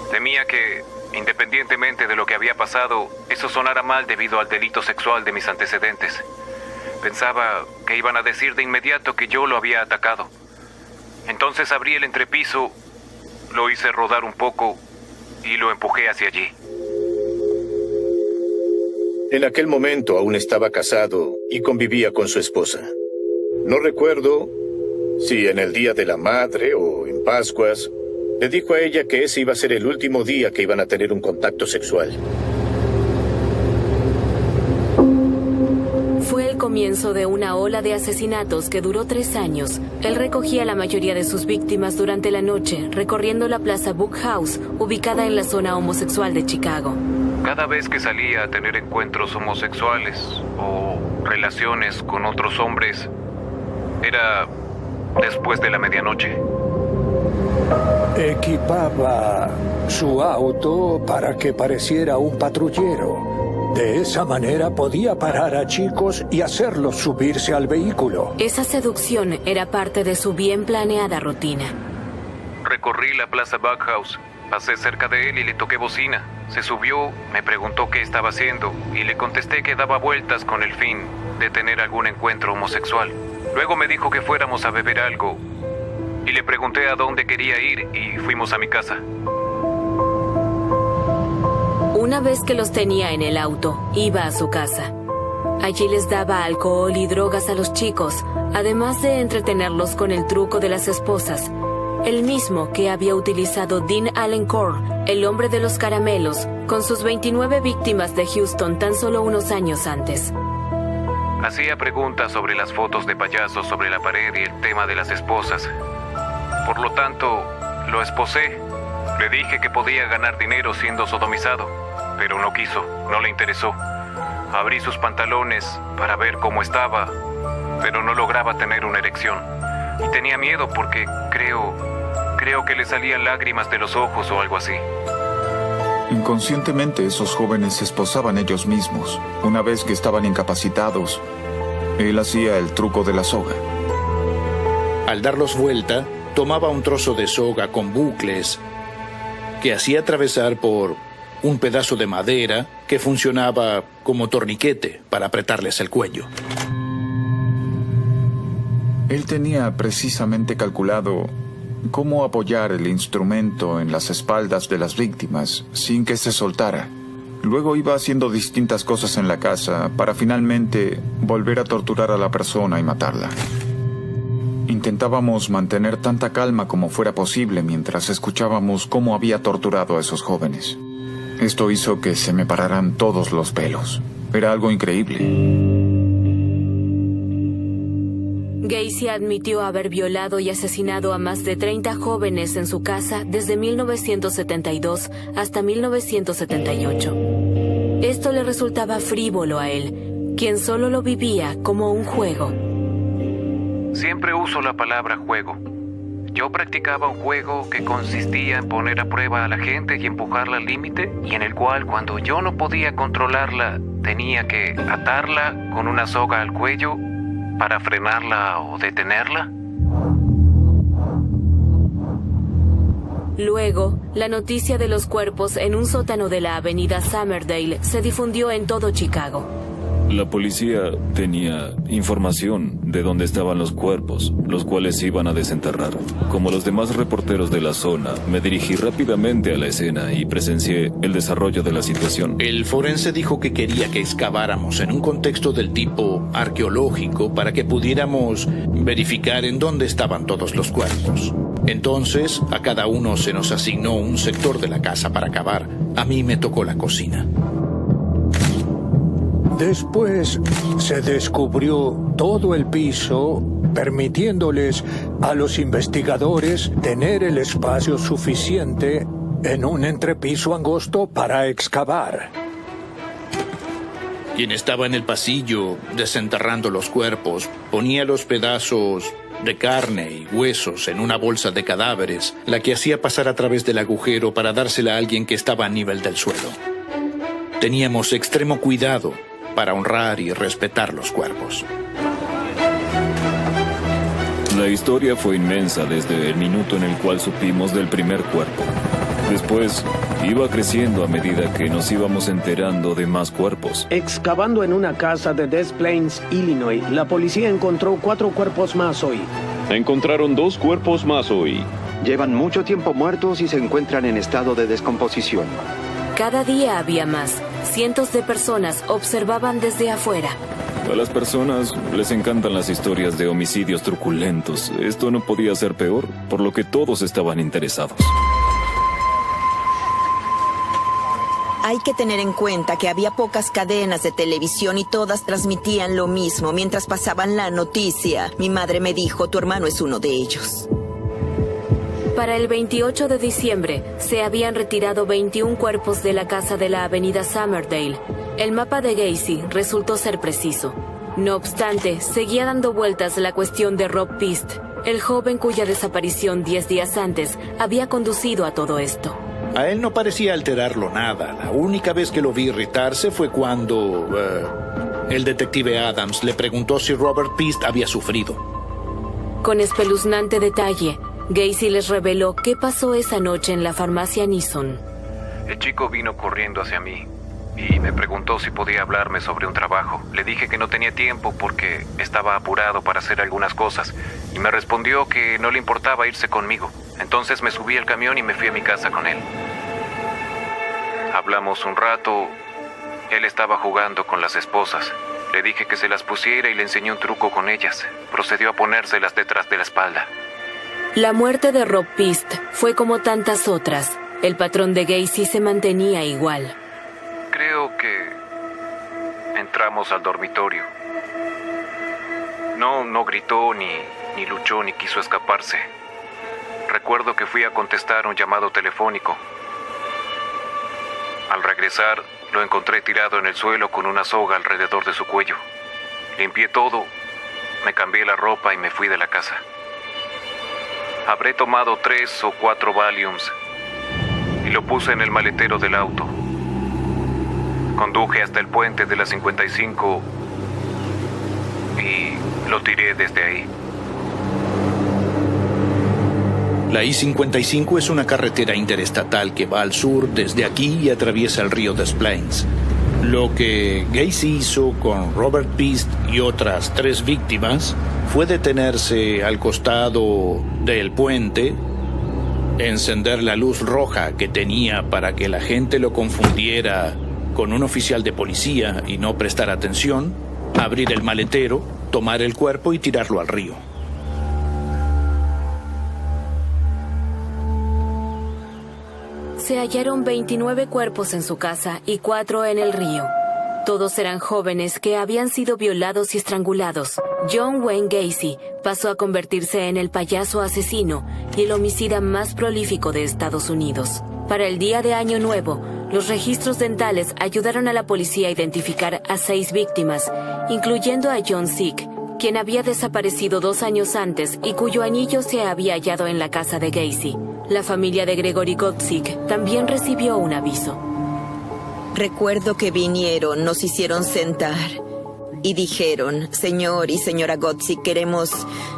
Temía que, independientemente de lo que había pasado, eso sonara mal debido al delito sexual de mis antecedentes. Pensaba que iban a decir de inmediato que yo lo había atacado. Entonces abrí el entrepiso, lo hice rodar un poco y lo empujé hacia allí. En aquel momento aún estaba casado y convivía con su esposa. No recuerdo si en el Día de la Madre o en Pascuas, le dijo a ella que ese iba a ser el último día que iban a tener un contacto sexual. Fue el comienzo de una ola de asesinatos que duró 3 años. Él recogía a la mayoría de sus víctimas durante la noche, recorriendo la plaza Book House, ubicada en la zona homosexual de Chicago. Cada vez que salía a tener encuentros homosexuales o relaciones con otros hombres, era después de la medianoche. Equipaba su auto para que pareciera un patrullero. De esa manera podía parar a chicos y hacerlos subirse al vehículo. Esa seducción era parte de su bien planeada rutina. Recorrí la plaza Buckhouse, pasé cerca de él y le toqué bocina. Se subió, me preguntó qué estaba haciendo y le contesté que daba vueltas con el fin de tener algún encuentro homosexual. Luego me dijo que fuéramos a beber algo y le pregunté a dónde quería ir y fuimos a mi casa. Una vez que los tenía en el auto, iba a su casa. Allí les daba alcohol y drogas a los chicos, además de entretenerlos con el truco de las esposas, el mismo que había utilizado Dean Allen Core, el hombre de los caramelos, con sus 29 víctimas de Houston tan solo unos años antes. Hacía preguntas sobre las fotos de payasos sobre la pared y el tema de las esposas. Por lo tanto, lo esposé. Le dije que podía ganar dinero siendo sodomizado, pero no quiso, no le interesó. Abrí sus pantalones para ver cómo estaba, pero no lograba tener una erección. Y tenía miedo porque creo que le salían lágrimas de los ojos o algo así. Inconscientemente esos jóvenes se esposaban ellos mismos. Una vez que estaban incapacitados, él hacía el truco de la soga. Al darlos vuelta, tomaba un trozo de soga con bucles que hacía atravesar por un pedazo de madera que funcionaba como torniquete para apretarles el cuello. Él tenía precisamente calculado cómo apoyar el instrumento en las espaldas de las víctimas sin que se soltara. Luego iba haciendo distintas cosas en la casa para finalmente volver a torturar a la persona y matarla. Intentábamos mantener tanta calma como fuera posible mientras escuchábamos cómo había torturado a esos jóvenes. Esto hizo que se me pararan todos los pelos. Era algo increíble. Gacy admitió haber violado y asesinado a más de 30 jóvenes en su casa desde 1972 hasta 1978. Esto le resultaba frívolo a él, quien solo lo vivía como un juego. Siempre uso la palabra juego. Yo practicaba un juego que consistía en poner a prueba a la gente y empujarla al límite, y en el cual cuando yo no podía controlarla, tenía que atarla con una soga al cuello para frenarla o detenerla. Luego, la noticia de los cuerpos en un sótano de la avenida Summerdale se difundió en todo Chicago. La policía tenía información de dónde estaban los cuerpos, los cuales iban a desenterrar. Como los demás reporteros de la zona, me dirigí rápidamente a la escena y presencié el desarrollo de la situación. El forense dijo que quería que excaváramos en un contexto del tipo arqueológico para que pudiéramos verificar en dónde estaban todos los cuerpos. Entonces, a cada uno se nos asignó un sector de la casa para cavar. A mí me tocó la cocina. Después se descubrió todo el piso, permitiéndoles a los investigadores tener el espacio suficiente en un entrepiso angosto para excavar. Quien estaba en el pasillo desenterrando los cuerpos ponía los pedazos de carne y huesos en una bolsa de cadáveres, la que hacía pasar a través del agujero para dársela a alguien que estaba a nivel del suelo. Teníamos extremo cuidado para honrar y respetar los cuerpos. La historia fue inmensa desde el minuto en el cual supimos del primer cuerpo. Después, iba creciendo a medida que nos íbamos enterando de más cuerpos. Excavando en una casa de Des Plaines, Illinois, la policía encontró 4 cuerpos más hoy. Encontraron 2 cuerpos más hoy. Llevan mucho tiempo muertos y se encuentran en estado de descomposición. Cada día había más. Cientos de personas observaban desde afuera. A las personas les encantan las historias de homicidios truculentos. Esto no podía ser peor, por lo que todos estaban interesados. Hay que tener en cuenta que había pocas cadenas de televisión y todas transmitían lo mismo mientras pasaban la noticia. Mi madre me dijo, tu hermano es uno de ellos. Para el 28 de diciembre, se habían retirado 21 cuerpos de la casa de la avenida Summerdale. El mapa de Gacy resultó ser preciso. No obstante, seguía dando vueltas la cuestión de Rob Pist, el joven cuya desaparición 10 días antes había conducido a todo esto. A él no parecía alterarlo nada. La única vez que lo vi irritarse fue cuando el detective Adams le preguntó si Robert Pist había sufrido. Con espeluznante detalle, Gacy les reveló qué pasó esa noche en la farmacia Nisson. El chico vino corriendo hacia mí y me preguntó si podía hablarme sobre un trabajo. Le dije que no tenía tiempo porque estaba apurado para hacer algunas cosas y me respondió que no le importaba irse conmigo. Entonces me subí al camión y me fui a mi casa con él. Hablamos un rato. Él estaba jugando con las esposas. Le dije que se las pusiera y le enseñé un truco con ellas. Procedió a ponérselas detrás de la espalda. La muerte de Rob Pist fue como tantas otras. El patrón de Gacy se mantenía igual. Creo que entramos al dormitorio. No gritó, ni luchó, ni quiso escaparse. Recuerdo que fui a contestar un llamado telefónico. Al regresar, Lo encontré tirado en el suelo con una soga alrededor de su cuello. Limpié todo, me cambié la ropa y me fui de la casa. Habré tomado 3 o 4 Valiums y lo puse en el maletero del auto. Conduje hasta el puente de la 55 y lo tiré desde ahí. La I-55 es una carretera interestatal que va al sur desde aquí y atraviesa el río Des Plaines. Lo que Gacy hizo con Robert Piest y otras 3 víctimas fue detenerse al costado del puente, encender la luz roja que tenía para que la gente lo confundiera con un oficial de policía y no prestar atención, abrir el maletero, tomar el cuerpo y tirarlo al río. Se hallaron 29 cuerpos en su casa y 4 en el río. Todos eran jóvenes que habían sido violados y estrangulados. John Wayne Gacy pasó a convertirse en el payaso asesino y el homicida más prolífico de Estados Unidos. Para el día de Año Nuevo, los registros dentales ayudaron a la policía a identificar a 6 víctimas, incluyendo a John Sick, quien había desaparecido 2 años antes y cuyo anillo se había hallado en la casa de Gacy. La familia de Gregory Godzik también recibió un aviso. Recuerdo que vinieron, nos hicieron sentar y dijeron: señor y señora Godzik, queremos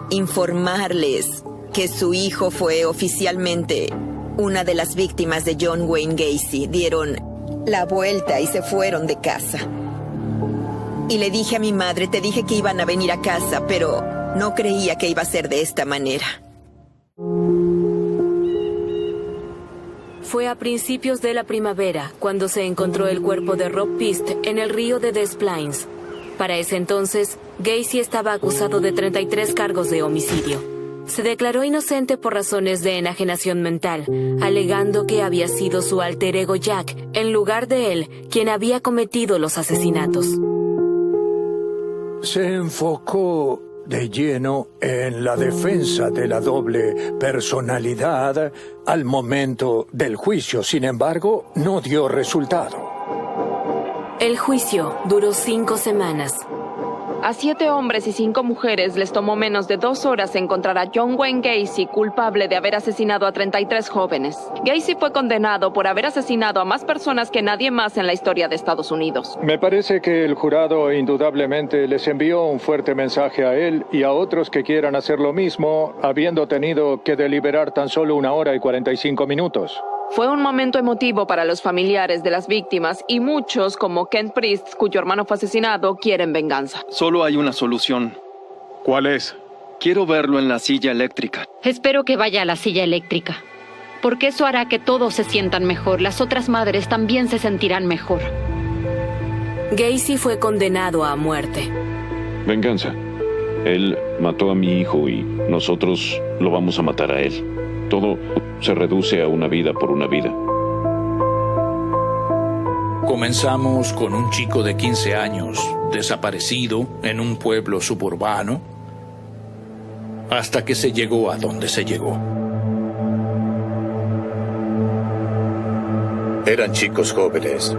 informarles que su hijo fue oficialmente una de las víctimas de John Wayne Gacy. Dieron la vuelta y se fueron de casa. Y le dije a mi madre, te dije que iban a venir a casa, pero no creía que iba a ser de esta manera. Fue a principios de la primavera cuando se encontró el cuerpo de Rob Piest en el río de Des Plaines. Para ese entonces, Gacy estaba acusado de 33 cargos de homicidio. Se declaró inocente por razones de enajenación mental, alegando que había sido su alter ego Jack, en lugar de él, quien había cometido los asesinatos. Se enfocó de lleno en la defensa de la doble personalidad al momento del juicio. Sin embargo, no dio resultado. El juicio duró 5 semanas. A 7 hombres y 5 mujeres les tomó menos de 2 horas encontrar a John Wayne Gacy culpable de haber asesinado a 33 jóvenes. Gacy fue condenado por haber asesinado a más personas que nadie más en la historia de Estados Unidos. Me parece que el jurado indudablemente les envió un fuerte mensaje a él y a otros que quieran hacer lo mismo, habiendo tenido que deliberar tan solo 1 hora y 45 minutos. Fue un momento emotivo para los familiares de las víctimas y muchos, como Kent Priest, cuyo hermano fue asesinado, quieren venganza. Solo hay una solución. ¿Cuál es? Quiero verlo en la silla eléctrica. Espero que vaya a la silla eléctrica, porque eso hará que todos se sientan mejor. Las otras madres también se sentirán mejor. Gacy fue condenado a muerte. Venganza. Él mató a mi hijo y nosotros lo vamos a matar a él. Todo se reduce a una vida por una vida. Comenzamos con un chico de 15 años, desaparecido en un pueblo suburbano, hasta que se llegó a donde se llegó. Eran chicos jóvenes,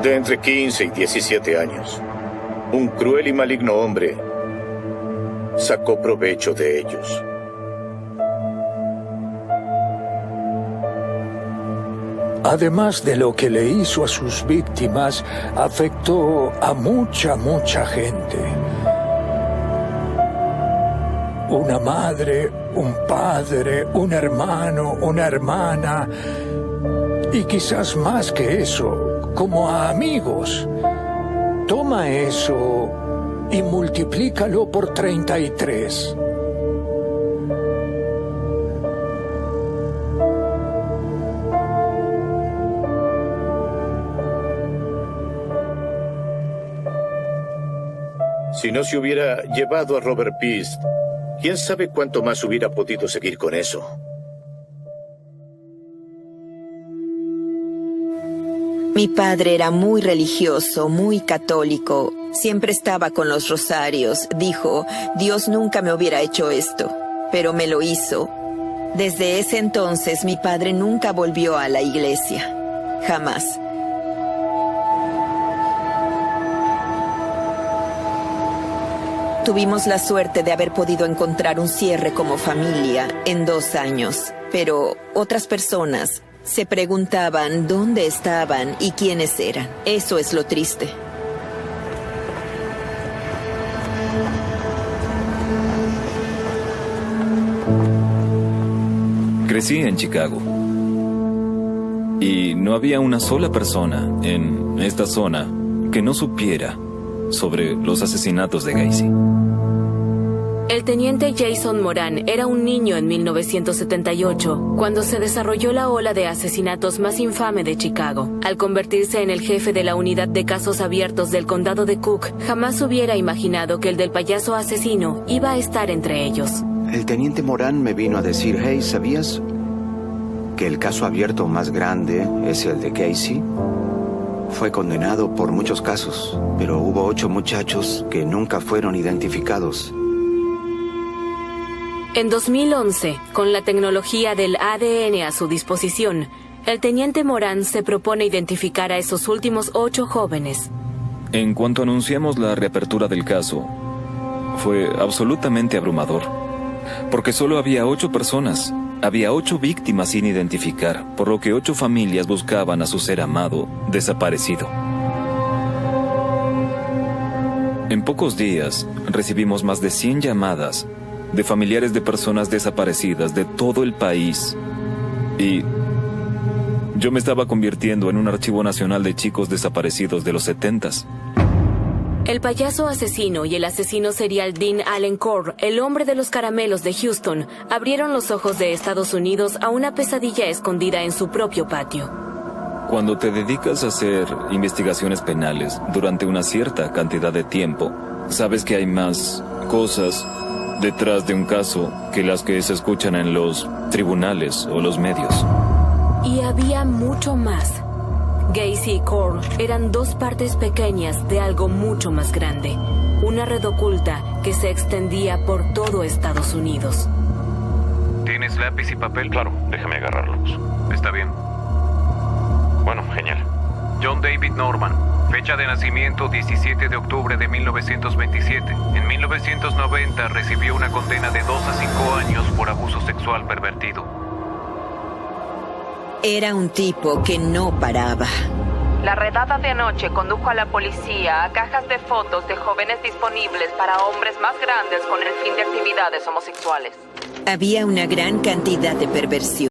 de entre 15 y 17 años. Un cruel y maligno hombre sacó provecho de ellos. Además de lo que le hizo a sus víctimas, afectó a mucha gente. Una madre, un padre, un hermano, una hermana, y quizás más que eso, como a amigos. Toma eso y multiplícalo por 33. Si no se hubiera llevado a Robert Piest, ¿quién sabe cuánto más hubiera podido seguir con eso? Mi padre era muy religioso, muy católico. Siempre estaba con los rosarios. Dijo, Dios nunca me hubiera hecho esto, pero me lo hizo. Desde ese entonces mi padre nunca volvió a la iglesia. Jamás. tuvimos la suerte de haber podido encontrar un cierre como familia en 2 años, pero otras personas se preguntaban dónde estaban y quiénes eran. Eso es lo triste. Crecí en Chicago. Y no había una sola persona en esta zona que no supiera sobre los asesinatos de Gacy. El teniente Jason Moran era un niño en 1978, cuando se desarrolló la ola de asesinatos más infame de Chicago. Al convertirse en el jefe de la unidad de casos abiertos del condado de Cook, jamás hubiera imaginado que el del payaso asesino iba a estar entre ellos. El teniente Moran me vino a decir, hey, ¿sabías que el caso abierto más grande es el de Gacy? Fue condenado por muchos casos, pero hubo 8 muchachos que nunca fueron identificados. En 2011, con la tecnología del ADN a su disposición, el teniente Moran se propone identificar a esos últimos 8 jóvenes. En cuanto anunciamos la reapertura del caso, fue absolutamente abrumador, porque solo había 8 personas. Había 8 víctimas sin identificar, por lo que 8 familias buscaban a su ser amado desaparecido. En pocos días, recibimos más de 100 llamadas de familiares de personas desaparecidas de todo el país. Y yo me estaba convirtiendo en un archivo nacional de chicos desaparecidos de los 70s. El payaso asesino y el asesino serial Dean Allen Core, el hombre de los caramelos de Houston, abrieron los ojos de Estados Unidos a una pesadilla escondida en su propio patio. Cuando te dedicas a hacer investigaciones penales durante una cierta cantidad de tiempo, sabes que hay más cosas detrás de un caso que las que se escuchan en los tribunales o los medios. Y había mucho más. Gacy y Core eran 2 partes pequeñas de algo mucho más grande. Una red oculta que se extendía por todo Estados Unidos. ¿Tienes lápiz y papel? Claro, déjame agarrarlos. Está bien. Bueno, genial. John David Norman. Fecha de nacimiento 17 de octubre de 1927. En 1990 recibió una condena de 2 a 5 años por abuso sexual pervertido. Era un tipo que no paraba. La redada de anoche condujo a la policía a cajas de fotos de jóvenes disponibles para hombres más grandes con el fin de actividades homosexuales. Había una gran cantidad de perversión.